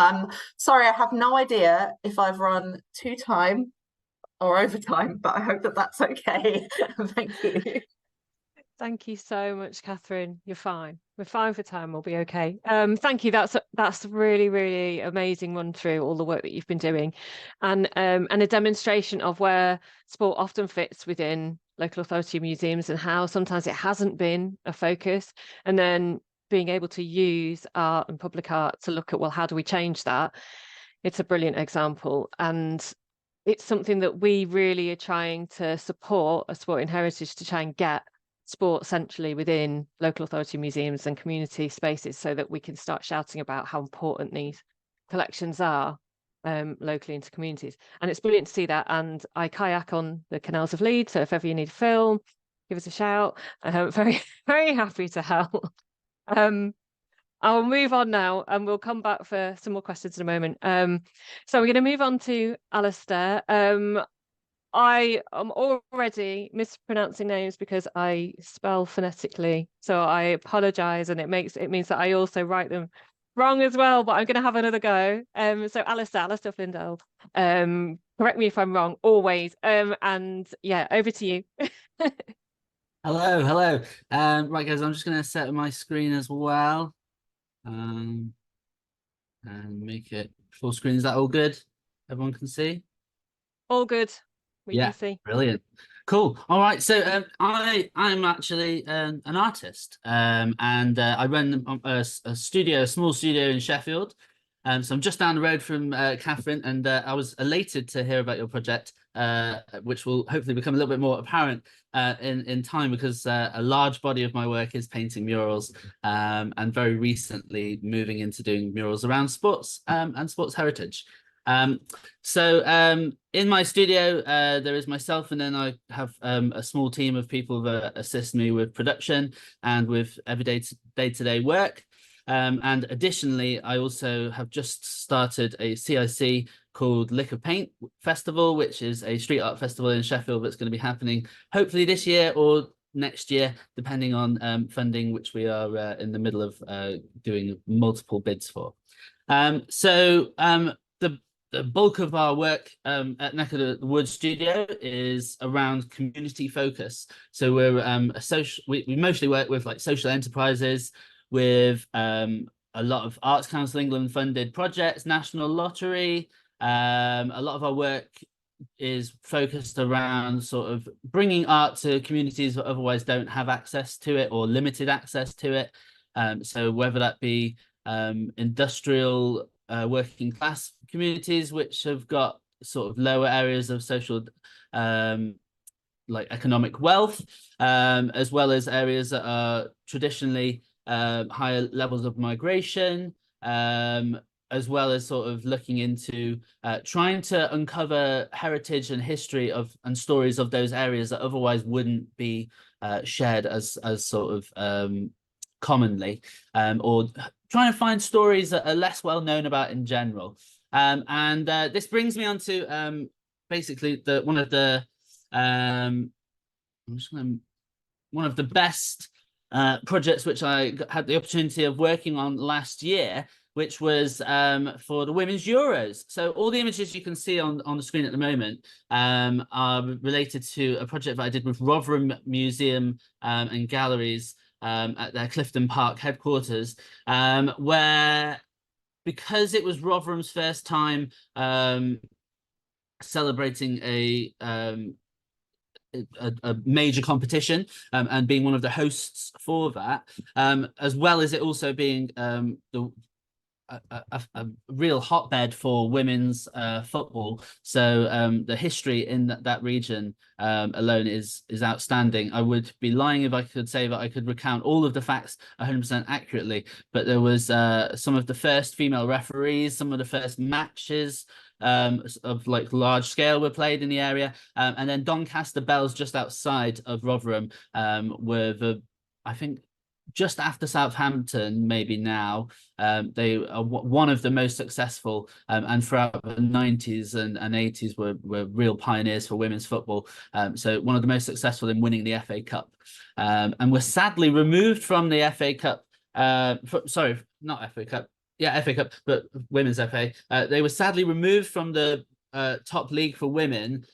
sorry, I have no idea if I've run to time or overtime, but I hope that that's okay. Thank you. Thank you so much, Catherine. You're fine. We're fine for time. We'll be okay. Thank you. That's really, really amazing run through all the work that you've been doing, and a demonstration of where sport often fits within local authority museums and how sometimes it hasn't been a focus, and then being able to use art and public art to look at, well, how do we change that? It's a brilliant example, and it's something that we really are trying to support as Sport in Heritage, to try and get sport centrally within local authority museums and community spaces, so that we can start shouting about how important these collections are locally into communities. And it's brilliant to see that. And I kayak on the canals of Leeds, so if ever you need a film, give us a shout. I'm very, very happy to help. I'll move on now and we'll come back for some more questions in a moment. So we're going to move on to Alistair. I am already mispronouncing names because I spell phonetically, so I apologize, and it means that I also write them wrong as well, but I'm going to have another go. So Alistair Flindell, correct me if I'm wrong, always. And yeah, over to you. Hello. Right, guys, I'm just going to set my screen as well, and make it full screen. Is that all good? Everyone can see? All good. We Yeah, can see. brilliant. Cool. All right. So I'm actually an artist, and I run a small studio in Sheffield. So I'm just down the road from Catherine, and I was elated to hear about your project, which will hopefully become a little bit more apparent in time, because a large body of my work is painting murals, and very recently moving into doing murals around sports and sports heritage. So in my studio, there is myself, and then I have a small team of people that assist me with production and with everyday day-to-day work. And additionally, I also have just started a CIC called Lick of Paint Festival, which is a street art festival in Sheffield that's going to be happening hopefully this year or next year, depending on funding, which we are in the middle of doing multiple bids for. The bulk of our work at Neck of the Woods Studio is around community focus. So we're we mostly work with like social enterprises, with a lot of Arts Council England funded projects, National Lottery. A lot of our work is focused around sort of bringing art to communities that otherwise don't have access to it or limited access to it. So whether that be industrial working class communities, which have got sort of lower areas of social like economic wealth, as well as areas that are traditionally higher levels of migration, as well as sort of looking into trying to uncover heritage and history of and stories of those areas that otherwise wouldn't be shared as sort of commonly, or trying to find stories that are less well known about in general. And this brings me on to basically one of the best projects which I had the opportunity of working on last year, which was for the Women's Euros. So all the images you can see on the screen at the moment are related to a project that I did with Rotherham Museum and Galleries at their Clifton Park headquarters, where, because it was Rotherham's first time celebrating a major competition and being one of the hosts for that, as well as it also being a real hotbed for women's football. So the history in that region alone is outstanding. I would be lying if I could say that I could recount all of the facts 100% accurately, but there was some of the first female referees, some of the first matches of like large scale were played in the area, and then Doncaster Bells, just outside of Rotherham, were I think just after Southampton, maybe now. They are one of the most successful, and throughout the 90s and 80s were real pioneers for women's football. So one of the most successful in winning the FA Cup, and were sadly removed from the FA Cup. Sorry, not FA Cup. Yeah, FA Cup, but Women's FA. They were sadly removed from the top league for women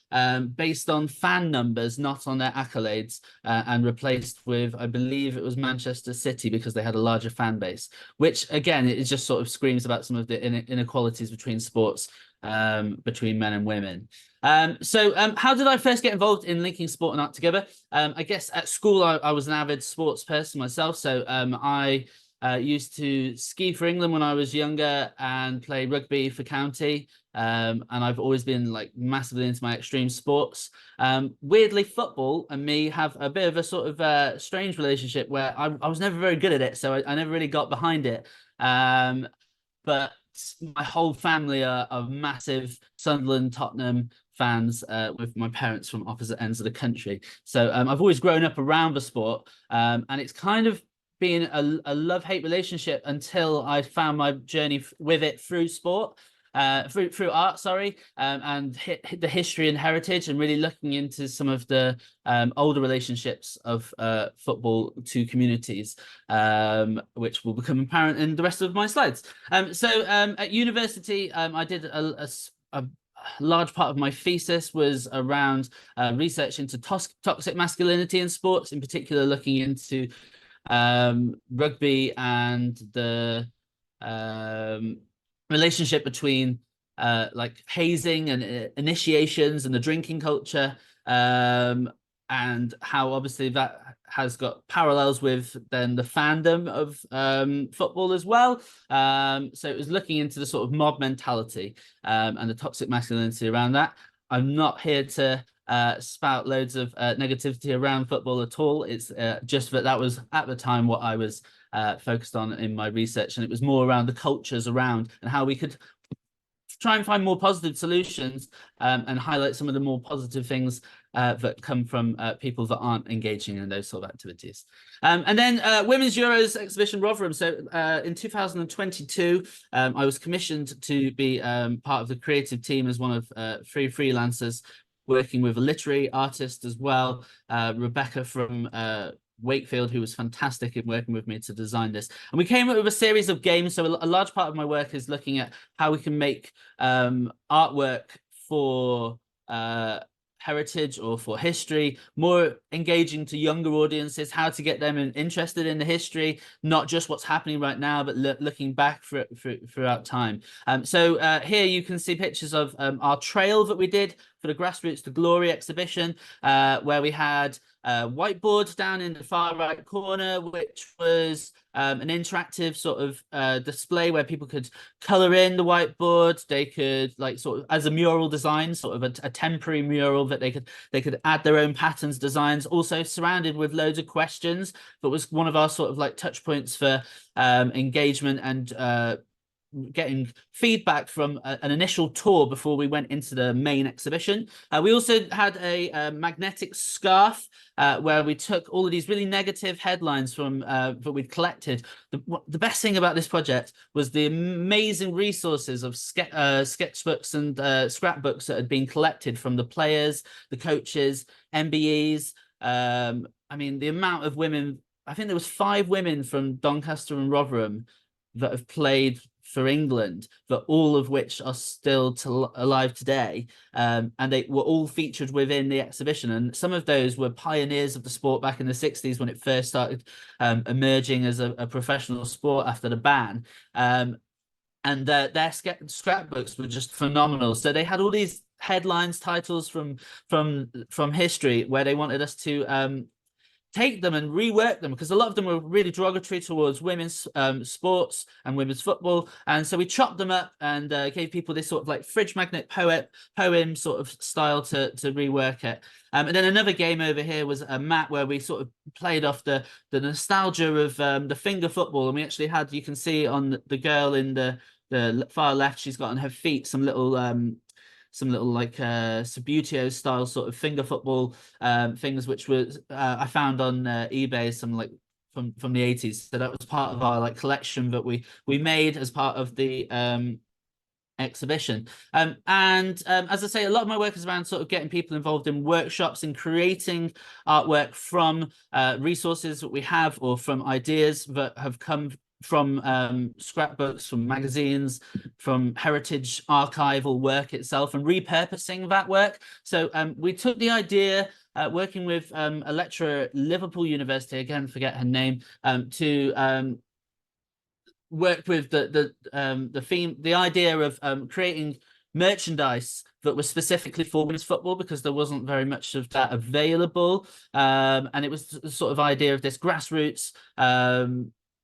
based on fan numbers, not on their accolades, and replaced with, I believe it was Manchester City, because they had a larger fan base, which again, it just sort of screams about some of the inequalities between sports, between men and women. So how did I first get involved in linking sport and art together? I guess at school, I was an avid sports person myself. So I used to ski for England when I was younger and play rugby for county. And I've always been like massively into my extreme sports. Weirdly, football and me have a bit of a sort of strange relationship where I was never very good at it, so I never really got behind it. But my whole family are massive Sunderland, Tottenham fans, with my parents from opposite ends of the country. So I've always grown up around the sport, and it's kind of been a love-hate relationship until I found my journey with it through sport. Through art, sorry, and the history and heritage, and really looking into some of the older relationships of football to communities, which will become apparent in the rest of my slides. So at university, I did a large part of my thesis was around research into toxic masculinity in sports, in particular looking into rugby and the relationship between like hazing and initiations and the drinking culture, and how obviously that has got parallels with then the fandom of football as well. So it was looking into the sort of mob mentality and the toxic masculinity around that. I'm not here to spout loads of negativity around football at all. It's just that was at the time what I was focused on in my research, and it was more around the cultures around and how we could try and find more positive solutions and highlight some of the more positive things that come from people that aren't engaging in those sort of activities. And then Women's Euros exhibition Rotherham. So in 2022, I was commissioned to be part of the creative team as one of 3 freelancers, working with a literary artist as well, Rebecca from Wakefield, who was fantastic in working with me to design this. And we came up with a series of games. So a large part of my work is looking at how we can make artwork for heritage or for history more engaging to younger audiences, how to get them interested in the history, not just what's happening right now, but looking back throughout time. So here you can see pictures of our trail that we did for the Grassroots to Glory exhibition, where we had whiteboard down in the far right corner, which was an interactive sort of display where people could color in the whiteboard. They could, like, sort of as a mural design, sort of a temporary mural that they could add their own patterns, designs, also surrounded with loads of questions. But was one of our sort of like touch points for engagement and getting feedback from an initial tour before we went into the main exhibition. We also had a magnetic scarf where we took all of these really negative headlines from that we'd collected. The best thing about this project was the amazing resources of sketchbooks and scrapbooks that had been collected from the players, the coaches, MBEs. I mean, the amount of women, I think there was 5 women from Doncaster and Rotherham that have played for England, but all of which are still alive today, and they were all featured within the exhibition. And some of those were pioneers of the sport back in the 60s when it first started emerging as a professional sport after the ban. And their scrapbooks were just phenomenal. So they had all these headlines, titles from history, where they wanted us to take them and rework them, because a lot of them were really derogatory towards women's sports and women's football. And so we chopped them up and gave people this sort of like fridge magnet poem sort of style to rework it. And then another game over here was a map where we sort of played off the nostalgia of the finger football. And we actually had, you can see on the girl in the far left, she's got on her feet some little like Subbuteo style sort of finger football things, which was I found on eBay, some like from the 80s. So that was part of our like collection that we made as part of the exhibition. And as I say, a lot of my work is around sort of getting people involved in workshops and creating artwork from resources that we have, or from ideas that have come from scrapbooks, from magazines, from heritage archival work itself, and repurposing that work. So we took the idea, working with a lecturer at Liverpool University, again, forget her name, to work with the idea of creating merchandise that was specifically for women's football, because there wasn't very much of that available. And it was the sort of idea of this grassroots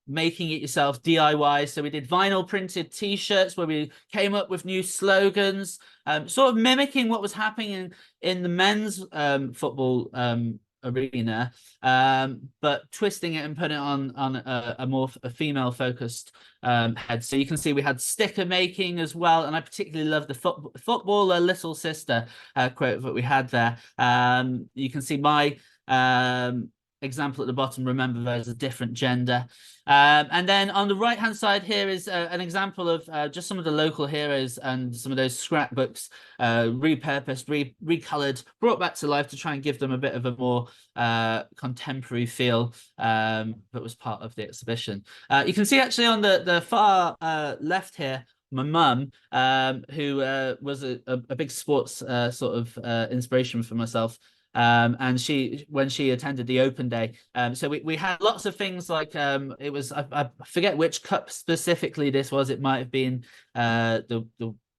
making it yourself, DIY. So we did vinyl printed t-shirts where we came up with new slogans, sort of mimicking what was happening in the men's football arena, but twisting it and putting it on a more female focused head. So you can see we had sticker making as well, and I particularly love the footballer little sister quote that we had there. You can see my example at the bottom, remember there's a different gender. And then on the right hand side here is an example of just some of the local heroes and some of those scrapbooks repurposed, recolored, brought back to life to try and give them a bit of a more contemporary feel that was part of the exhibition. You can see actually on the far left here, my mum, who was a big sports sort of inspiration for myself. And when she attended the open day, so we had lots of things like it was I forget which cup specifically this was. It might have been the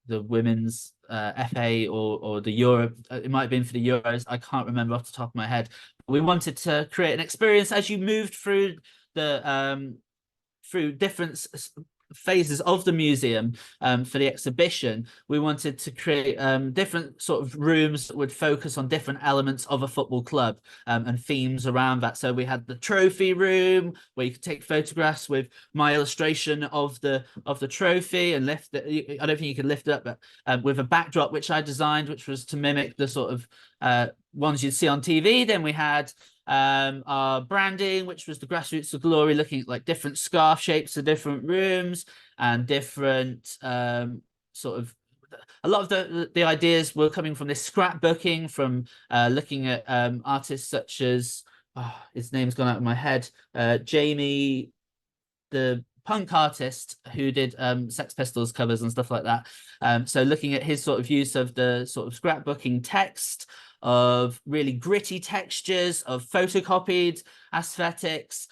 women's FA or the Europe. It might have been for the Euros. I can't remember off the top of my head. We wanted to create an experience as you moved through the through different phases of the museum for the exhibition. We wanted to create different sort of rooms that would focus on different elements of a football club and themes around that. So we had the trophy room where you could take photographs with my illustration of the trophy and lift it. I don't think you could lift it up, but with a backdrop which I designed, which was to mimic the sort of ones you'd see on TV. Then we had our branding, which was the Grassroots of Glory, looking at like different scarf shapes of different rooms and different sort of, a lot of the ideas were coming from this scrapbooking, from looking at artists such as, his name's gone out of my head, Jamie, the punk artist who did Sex Pistols covers and stuff like that. So looking at his sort of use of the sort of scrapbooking text, of really gritty textures, of photocopied aesthetics,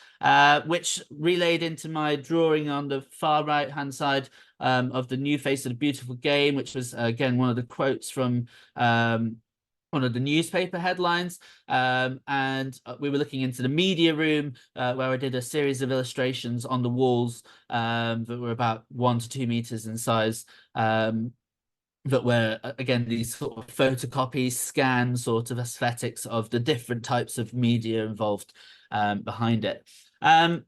which relayed into my drawing on the far right hand side of the new face of the beautiful game, which was again one of the quotes from one of the newspaper headlines. And we were looking into the media room where I did a series of illustrations on the walls that were about 1 to 2 meters in size, that were, again, these sort of photocopies, scan sort of aesthetics of the different types of media involved behind it. And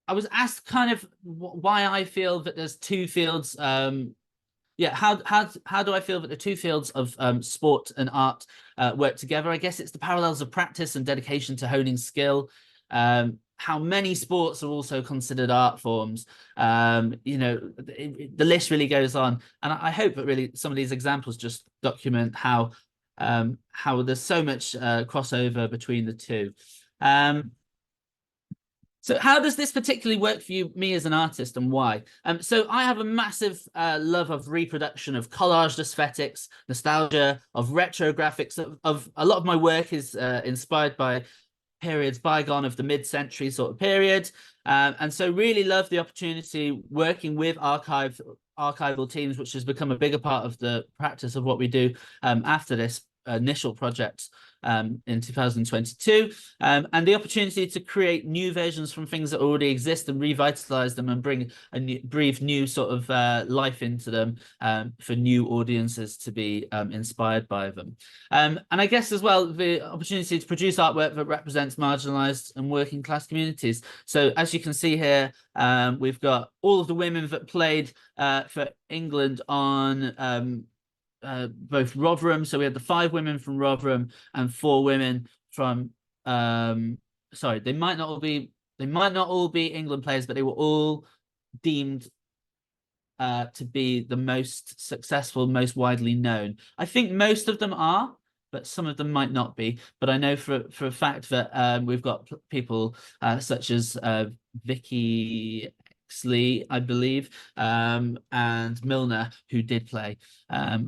I was asked kind of why I feel that there's two fields. How do I feel that the two fields of sport and art work together? I guess it's the parallels of practice and dedication to honing skill. How many sports are also considered art forms. You know, the list really goes on, and I hope that really some of these examples just document how there's so much crossover between the two. So how does this particularly work for me as an artist, and why? So I have a massive love of reproduction, of collaged aesthetics, nostalgia, of retro graphics. Of a lot of my work is inspired by periods bygone of the mid-century sort of period, and so really love the opportunity working with archival teams, which has become a bigger part of the practice of what we do after this initial project in 2022, and the opportunity to create new versions from things that already exist and revitalize them and breathe new sort of life into them for new audiences to be inspired by them. And I guess as well, the opportunity to produce artwork that represents marginalized and working class communities. So as you can see here, we've got all of the women that played for England on both Rotherham. So we had the 5 women from Rotherham and 4 women from sorry, they might not all be England players, but they were all deemed to be the most successful, most widely known. I think most of them are, but some of them might not be. But I know for a fact that we've got people such as Vicky Exley, I believe, and Milner, who did play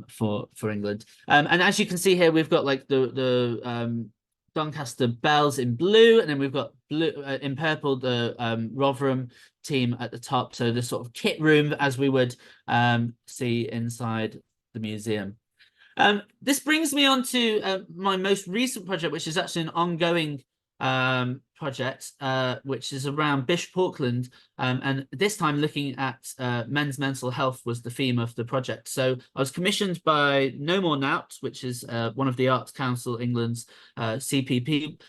for England. And as you can see here, we've got like the Doncaster Bells in blue, and then we've got blue in purple, the Rotherham team at the top. So the sort of kit room as we would see inside the museum. This brings me on to my most recent project, which is actually an ongoing project, which is around Bishop Auckland, and this time looking at men's mental health was the theme of the project. So I was commissioned by No More Nout, which is one of the Arts Council England's CPP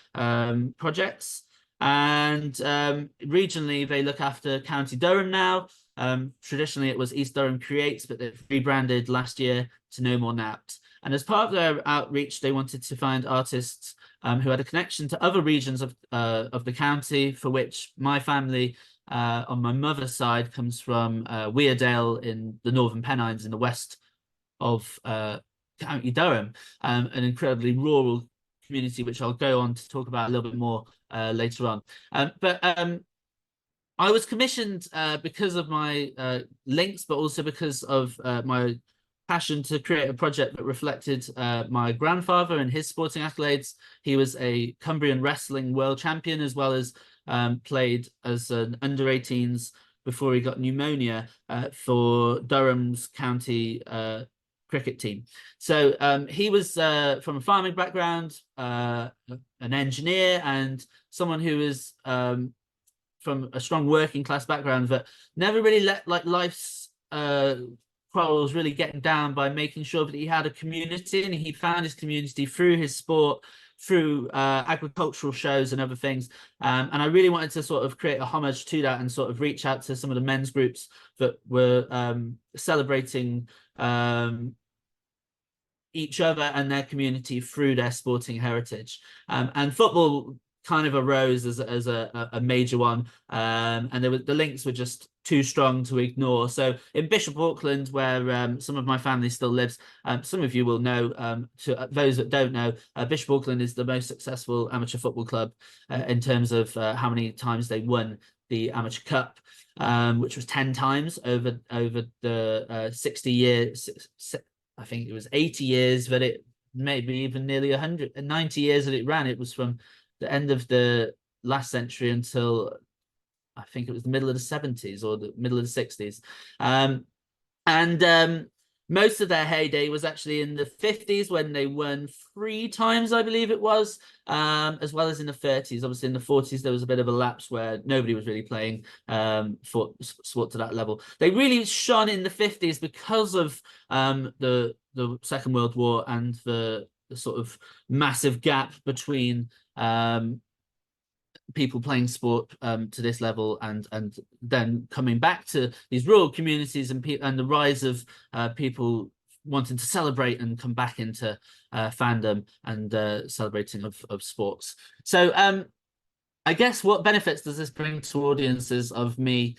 projects, and regionally they look after County Durham now. Traditionally it was East Durham Creates, but they've rebranded last year to No More Nout. And as part of their outreach, they wanted to find artists who had a connection to other regions of the county, for which my family on my mother's side comes from Weardale in the Northern Pennines in the west of County Durham, an incredibly rural community, which I'll go on to talk about a little bit more later on. But I was commissioned because of my links, but also because of my passion to create a project that reflected my grandfather and his sporting accolades. He was a Cumbrian wrestling world champion, as well as played as an under-18s before he got pneumonia for Durham's county cricket team. So he was from a farming background, an engineer, and someone who was from a strong working class background, that never really let life's quarrels really getting down by making sure that he had a community, and he found his community through his sport, through agricultural shows and other things. And I really wanted to sort of create a homage to that and sort of reach out to some of the men's groups that were celebrating each other and their community through their sporting heritage. And football kind of arose as a major one, and the links were just too strong to ignore. So in Bishop Auckland, where some of my family still lives, some of you will know, to those that don't know, Bishop Auckland is the most successful amateur football club in terms of how many times they won the Amateur Cup, which was 10 times over the 60 years. I think it was 80 years that it, maybe even nearly 190 years that it ran. It was from the end of the last century until I think it was the middle of the 70s or the middle of the 60s. And most of their heyday was actually in the 50s, when they won 3 times, I believe it was, as well as in the 30s. Obviously in the 40s, there was a bit of a lapse where nobody was really playing for sport to that level. They really shone in the 50s because of the Second World War and the sort of massive gap between people playing sport to this level and then coming back to these rural communities, and the rise of people wanting to celebrate and come back into fandom and celebrating of sports. So I guess what benefits does this bring to audiences of me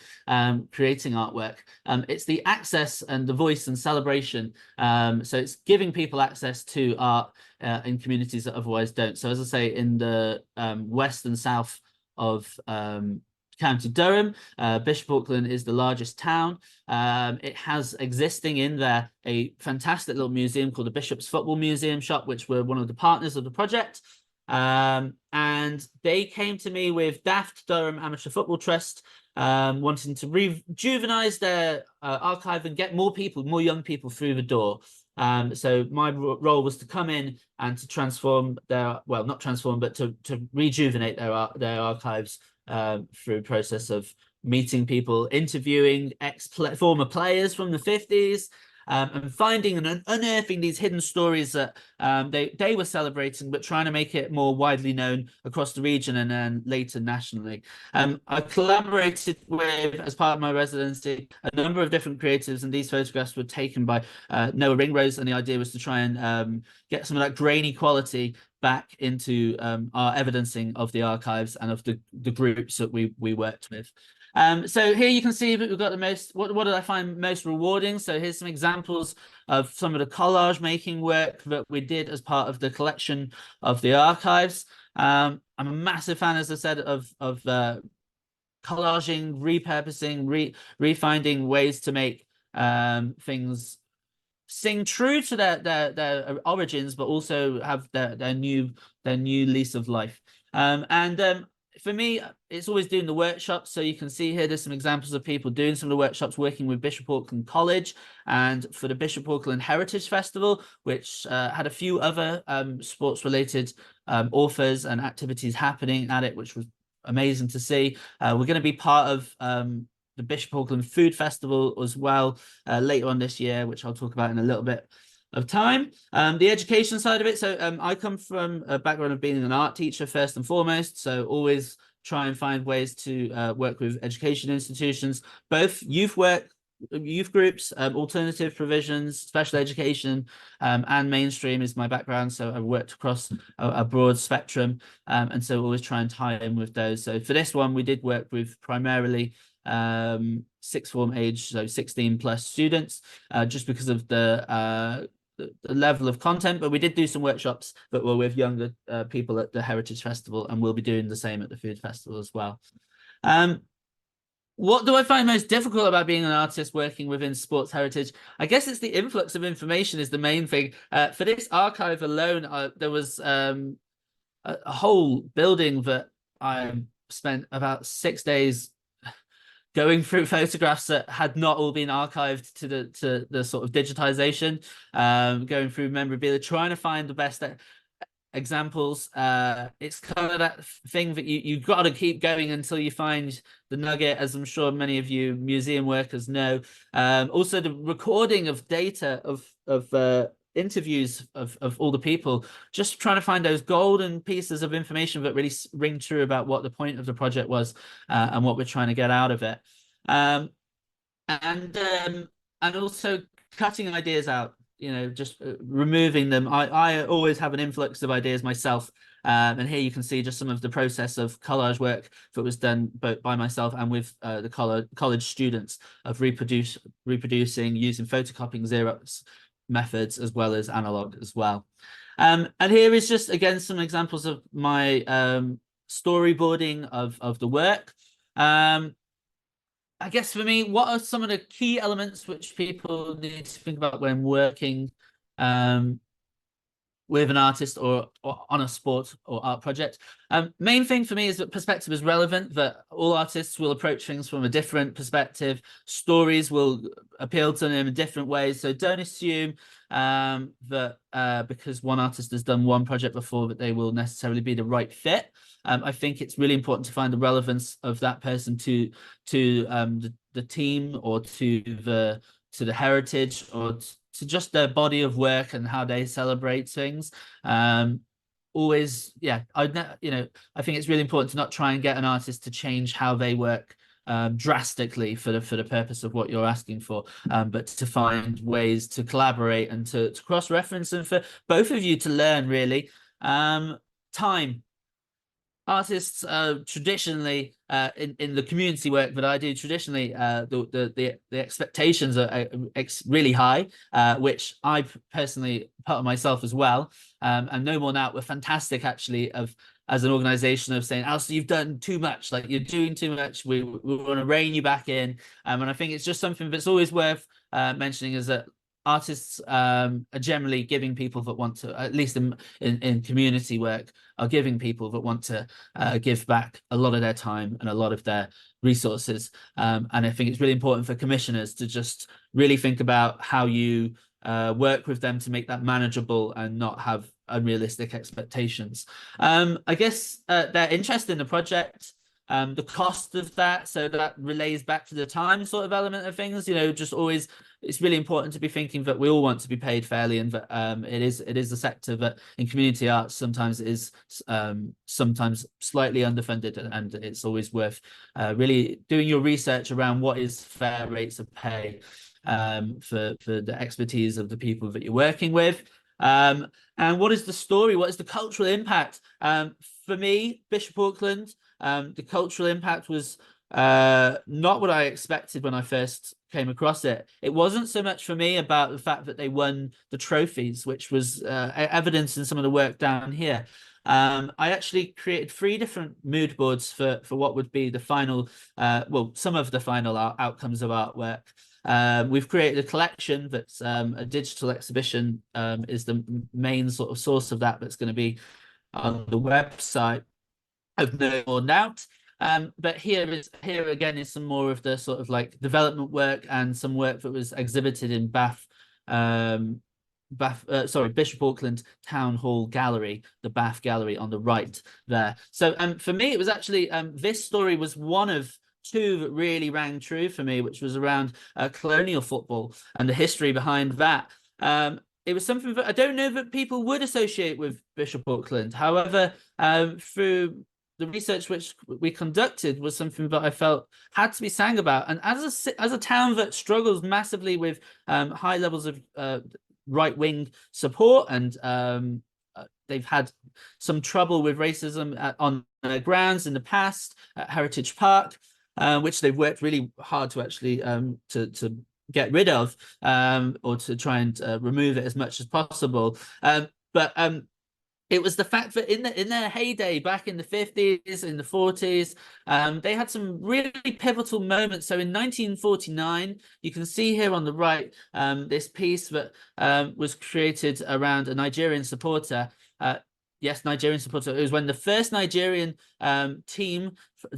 creating artwork? It's the access and the voice and celebration. So it's giving people access to art in communities that otherwise don't. So as I say, in the west and south of County Durham, Bishop Auckland is the largest town. It has existing in there a fantastic little museum called the Bishop's Football Museum Shop, which were one of the partners of the project. And they came to me with Daft Durham Amateur Football Trust, wanting to rejuvenize their archive and get more young people through the door. So my role was to come in and to transform their, well, not transform, but to rejuvenate their archives through a process of meeting people, interviewing former players from the 50s, and finding and unearthing these hidden stories that they were celebrating, but trying to make it more widely known across the region and then later nationally. I collaborated with, as part of my residency, a number of different creatives, and these photographs were taken by Noah Ringrose, and the idea was to try and get some of that grainy quality back into our evidencing of the archives and of the groups that we worked with. So here you can see that we've got the most, what did I find most rewarding? So here's some examples of some of the collage making work that we did as part of the collection of the archives. I'm a massive fan, as I said, of collaging, repurposing, refinding ways to make things sing true to their origins, but also have their new lease of life. For me, it's always doing the workshops. So you can see here, there's some examples of people doing some of the workshops, working with Bishop Auckland College and for the Bishop Auckland Heritage Festival, which had a few other sports-related authors and activities happening at it, which was amazing to see. We're going to be part of the Bishop Auckland Food Festival as well later on this year, which I'll talk about in a little bit of time. The education side of it, so I come from a background of being an art teacher first and foremost, so always try and find ways to work with education institutions, both youth work youth groups, alternative provisions, special education, and mainstream is my background. So I've worked across a broad spectrum, and so always try and tie in with those. So for this one, we did work with primarily sixth form age, so 16 plus students, just because of the level of content, but we did do some workshops that were with younger people at the Heritage Festival, and we'll be doing the same at the Food Festival as well. What do I find most difficult about being an artist working within sports heritage? I guess it's the influx of information is the main thing. For this archive alone, there was a whole building that I spent about 6 days going through photographs that had not all been archived to the sort of digitization, going through memorabilia, trying to find the best examples. It's kind of that thing that you've got to keep going until you find the nugget, as I'm sure many of you museum workers know. Also the recording of data of interviews of all the people, just trying to find those golden pieces of information that really ring true about what the point of the project was, and what we're trying to get out of it. And also cutting ideas out, you know, just removing them. I always have an influx of ideas myself, and here you can see just some of the process of collage work that was done both by myself and with the college students of reproducing using photocopying Xerox methods as well as analog as well. And here is just again some examples of my storyboarding of the work. I guess for me, what are some of the key elements which people need to think about when working with an artist or on a sport or art project? Main thing for me is that perspective is relevant, that all artists will approach things from a different perspective. Stories will appeal to them in different ways. So don't assume that because one artist has done one project before that they will necessarily be the right fit. I think it's really important to find the relevance of that person to the team or to the heritage or to just their body of work and how they celebrate things. Always, yeah, I think it's really important to not try and get an artist to change how they work drastically for the purpose of what you're asking for, but to find ways to collaborate and to cross-reference and for both of you to learn, really. Time. Artists traditionally in the community work that I do, traditionally the expectations are really high, which I personally put on myself as well. And No More Now were fantastic, actually, as an organization, of saying, Alistair, you've done too much, like you're doing too much. We want to rein you back in. And I think it's just something that's always worth mentioning, is that artists are generally giving people that want to, at least in community work, are giving people that want to give back a lot of their time and a lot of their resources. And I think it's really important for commissioners to just really think about how you work with them to make that manageable and not have unrealistic expectations. I guess their interest in the project, the cost of that, so that relays back to the time sort of element of things, you know, just always, it's really important to be thinking that we all want to be paid fairly, and that it is a sector that in community arts sometimes is sometimes slightly underfunded, and it's always worth really doing your research around what is fair rates of pay for the expertise of the people that you're working with. And what is the story? What is the cultural impact? For me, Bishop Auckland, the cultural impact was not what I expected when I first came across it. It wasn't so much for me about the fact that they won the trophies, which was evidence in some of the work down here. I actually created 3 different mood boards for what would be the final, well, some of the final outcomes of artwork. We've created a collection that's a digital exhibition, is the main sort of source of that's going to be on the website of No More Doubt. But here again is some more of the sort of like development work and some work that was exhibited in Bishop Auckland Town Hall Gallery, the Bath Gallery on the right there. So for me, it was actually this story was one of 2 that really rang true for me, which was around colonial football and the history behind that. It was something that I don't know that people would associate with Bishop Auckland. However, through the research which we conducted was something that I felt had to be sang about. And as a town that struggles massively with high levels of right-wing support, and they've had some trouble with racism on grounds in the past at Heritage Park, which they've worked really hard to actually to get rid of, or to try and remove it as much as possible. But it was the fact that in their heyday back in the 50s, in the 40s, they had some really pivotal moments. So in 1949, you can see here on the right this piece that was created around a Nigerian supporter. Yes, Nigerian supporter. It was when the first Nigerian team, the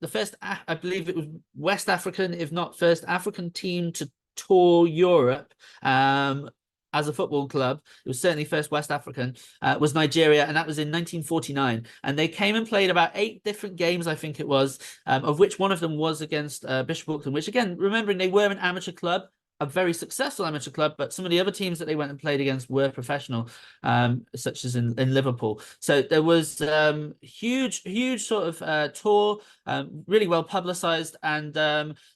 first, I believe it was West African, if not first African team to tour Europe as a football club. It was certainly first West African, was Nigeria, and that was in 1949. And they came and played about 8 different games, I think it was, of which one of them was against Bishop Auckland, which, again, remembering they were an amateur club, a very successful amateur club, but some of the other teams that they went and played against were professional, such as in Liverpool. So there was huge sort of tour, really well publicized, and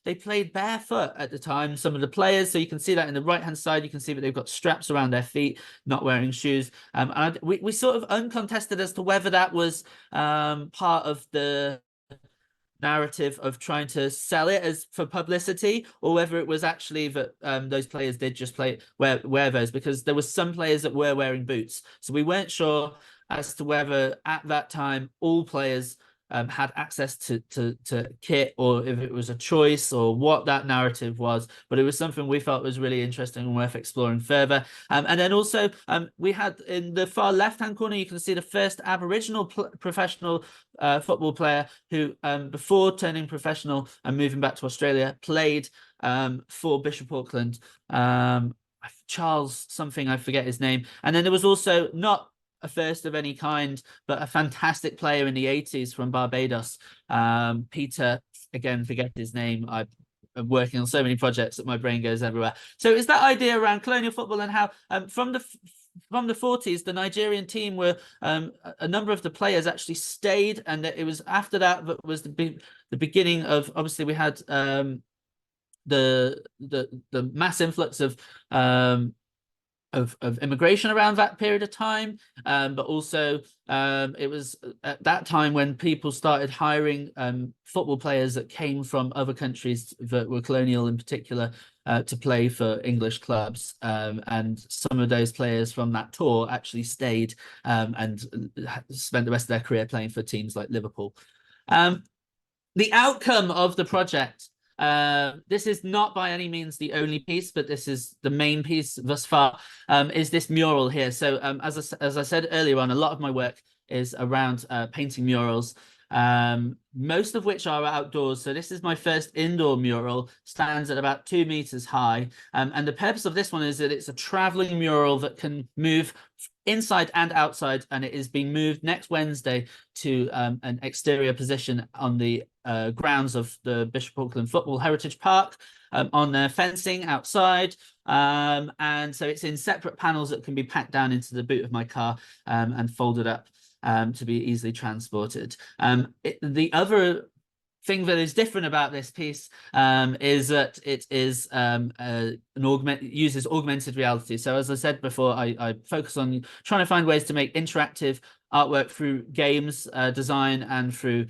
they played barefoot at the time, some of the players. So you can see that in the right hand side, you can see that they've got straps around their feet, not wearing shoes. And we sort of uncontested as to whether that was part of the narrative of trying to sell it as for publicity, or whether it was actually that those players did just wear those, because there was some players that were wearing boots. So we weren't sure as to whether at that time all players had access to kit, or if it was a choice, or what that narrative was. But it was something we felt was really interesting and worth exploring further. And then also we had in the far left hand corner, you can see the first Aboriginal professional football player who before turning professional and moving back to Australia played for Bishop Auckland, Charles something, I forget his name. And then there was also not a first of any kind, but a fantastic player in the 80s from Barbados, Peter, again, forget his name. I'm working on so many projects that my brain goes everywhere. So it's that idea around colonial football, and how from the 40s, the Nigerian team were a number of the players actually stayed, and it was after that was the beginning of, obviously we had the mass influx of immigration around that period of time, but also it was at that time when people started hiring football players that came from other countries that were colonial in particular to play for English clubs, and some of those players from that tour actually stayed and spent the rest of their career playing for teams like Liverpool. The outcome of the project, this is not by any means the only piece, but this is the main piece thus far, is this mural here. So as I said earlier on, a lot of my work is around painting murals, most of which are outdoors. So this is my first indoor mural, stands at about 2 meters high. And the purpose of this one is that it's a traveling mural that can move inside and outside, and it is being moved next Wednesday to an exterior position on the grounds of the Bishop Auckland Football Heritage Park, on their fencing outside. And so it's in separate panels that can be packed down into the boot of my car and folded up to be easily transported. The other thing that is different about this piece is that it is uses augmented reality. So as I said before, I focus on trying to find ways to make interactive artwork through games design and through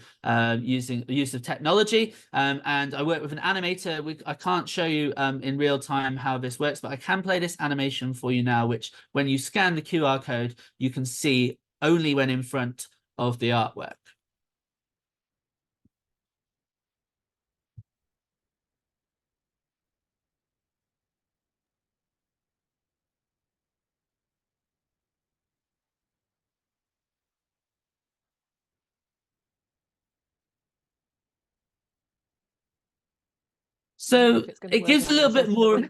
using the use of technology. And I work with an animator. I can't show you in real time how this works, but I can play this animation for you now, which when you scan the QR code, you can see only when in front of the artwork. So it gives a little bit more.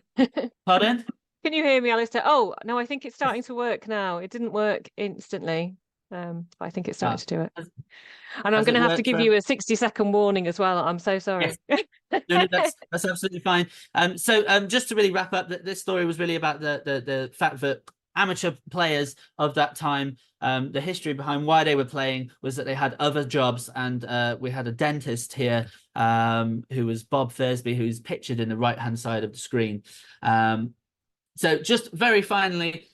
Pardon? Can you hear me, Alistair? Oh, no, I think it's starting to work now. It didn't work instantly, but I think it's starting to do it. And I'm going to have to give you a 60-second warning as well. I'm so sorry. Yes. No, that's absolutely fine. So just to really wrap up, this story was really about the fact that amateur players of that time. The history behind why they were playing was that they had other jobs, and we had a dentist here who was Bob Thursby, who's pictured in the right-hand side of the screen. So just very finally,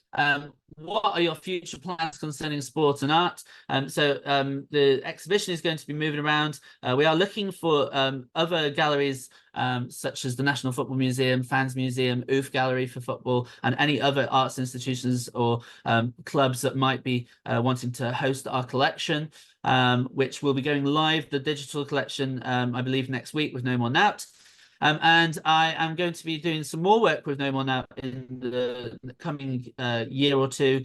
what are your future plans concerning sport and art? The exhibition is going to be moving around. We are looking for other galleries such as the National Football Museum, Fans Museum, OOF Gallery for football, and any other arts institutions or clubs that might be wanting to host our collection, which will be going live, the digital collection, I believe next week with No More Nout. And I am going to be doing some more work with No More Now in the coming year or two,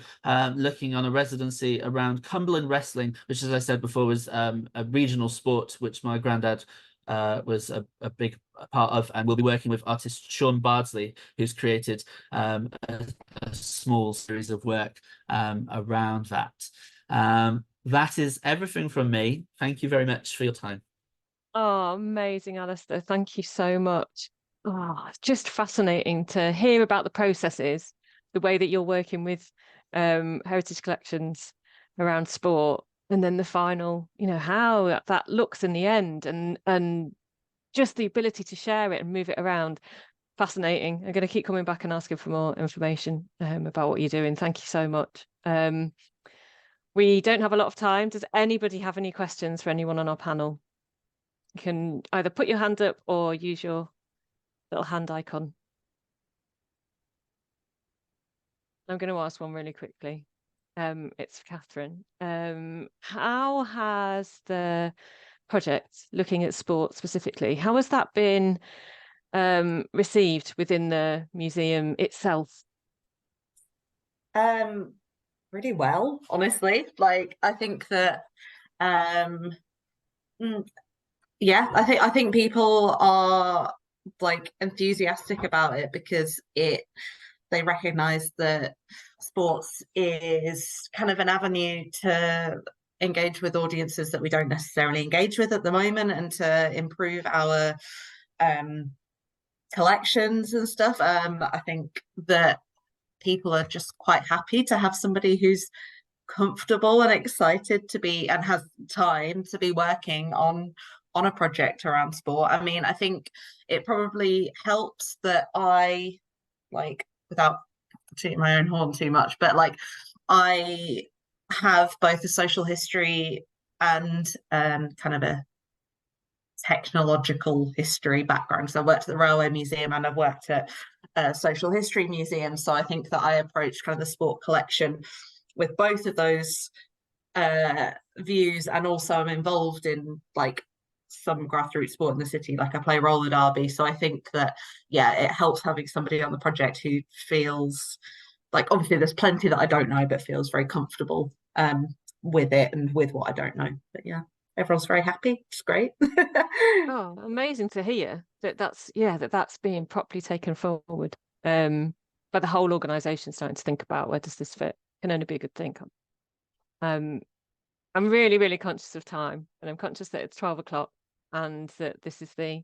looking on a residency around Cumberland Wrestling, which, as I said before, was a regional sport, which my granddad was a big part of, and we'll be working with artist Sean Bardsley, who's created a small series of work around that. That is everything from me. Thank you very much for your time. Oh, amazing, Alistair. Thank you so much. Oh, it's just fascinating to hear about the processes, the way that you're working with heritage collections around sport, and then the final, how that looks in the end, and just the ability to share it and move it around. Fascinating. I'm going to keep coming back and asking for more information about what you're doing. Thank you so much. We don't have a lot of time. Does anybody have any questions for anyone on our panel? You can either put your hand up or use your little hand icon. I'm going to ask one really quickly. It's for Catherine. How has the project, looking at sport specifically, how has that been received within the museum itself? Really well, honestly. Like, I think that yeah, I think people are like enthusiastic about it because they recognize that sports is kind of an avenue to engage with audiences that we don't necessarily engage with at the moment, and to improve our collections and stuff. I think that people are just quite happy to have somebody who's comfortable and excited to be, and has time to be working on a project around sport. I mean, I think it probably helps that I, like, without tooting my own horn too much, but like, I have both a social history and kind of a technological history background. So I worked at the Railway Museum and I've worked at a social history museum. So I think that I approached kind of the sport collection with both of those views, and also I'm involved in like some grassroots sport in the city, like I play roller derby. So I think that, yeah, it helps having somebody on the project who feels like, obviously there's plenty that I don't know, but feels very comfortable with it and with what I don't know. But yeah, everyone's very happy. It's great. Oh, amazing to hear that's being properly taken forward. But the whole organisation starting to think about, where does this fit? Can only be a good thing. I'm really, really conscious of time, and I'm conscious that it's 12 o'clock and that this is the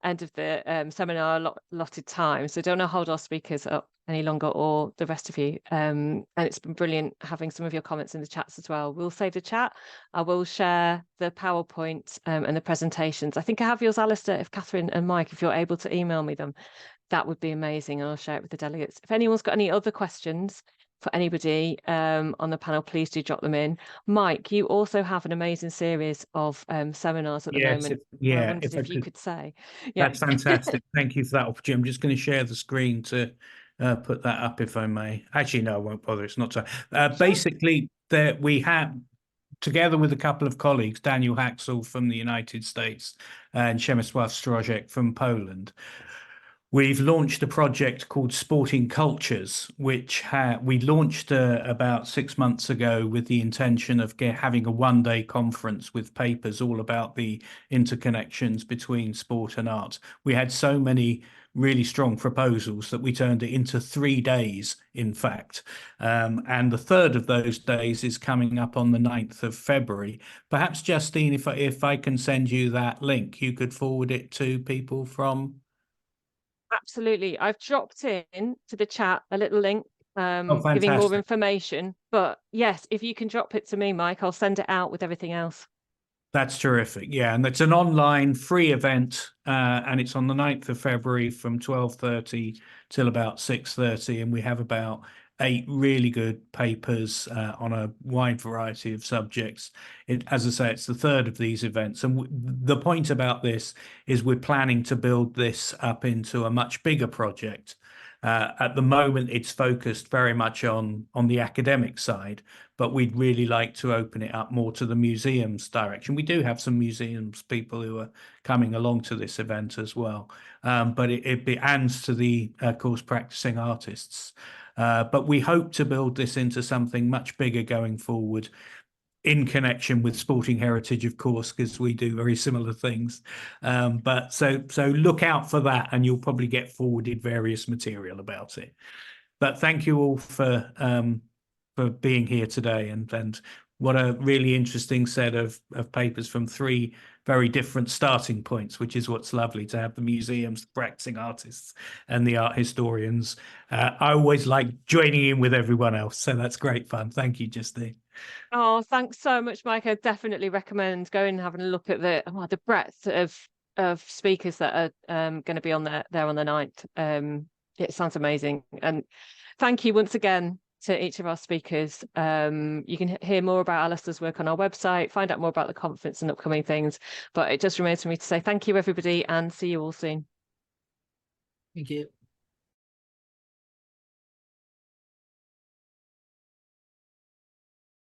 end of the seminar allotted time. So don't want to hold our speakers up any longer, or the rest of you. And it's been brilliant having some of your comments in the chats as well. We'll save the chat. I will share the PowerPoint and the presentations. I think I have yours, Alistair. If Catherine and Mike, if you're able to email me them, that would be amazing. And I'll share it with the delegates. If anyone's got any other questions for anybody on the panel, please do drop them in. Mike, you also have an amazing series of seminars at the moment. I wondered if you could say. Yeah. That's fantastic. Thank you for that opportunity. I'm just going to share the screen to put that up, if I may. Actually, no, I won't bother. It's not so. Basically, we have, together with a couple of colleagues, Daniel Haxel from the United States and Przemysław Strożek from Poland, we've launched a project called Sporting Cultures, which we launched about 6 months ago with the intention of having a one-day conference with papers all about the interconnections between sport and art. We had so many really strong proposals that we turned it into 3 days, in fact. And the third of those days is coming up on the 9th of February. Perhaps, Justine, if I can send you that link, you could forward it to people from... Absolutely. I've dropped in to the chat a little link giving more fantastic. information. But yes, if you can drop it to me, Mike, I'll send it out with everything else. That's terrific. Yeah, and it's an online free event, and it's on the 9th of February from 12:30 till about 6:30, and we have about 8 really good papers on a wide variety of subjects. As I say, it's the third of these events, and the point about this is we're planning to build this up into a much bigger project. At the moment, it's focused very much on the academic side, but we'd really like to open it up more to the museums direction. We do have some museums people who are coming along to this event as well, but and to the course practicing artists. But we hope to build this into something much bigger going forward, in connection with Sporting Heritage, of course, because we do very similar things. But so look out for that, and you'll probably get forwarded various material about it. But thank you all for being here today, and what a really interesting set of papers from 3 very different starting points, which is what's lovely to have the museums, the practicing artists, and the art historians. I always like joining in with everyone else, so that's great fun. Thank you, Justine. Oh, thanks so much, Mike. I definitely recommend going and having a look at the breadth of speakers that are going to be on there on the 9th. It sounds amazing. And thank you once again to each of our speakers. You can hear more about Alistair's work on our website, find out more about the conference and upcoming things. But it just remains for me to say thank you, everybody, and see you all soon. Thank you.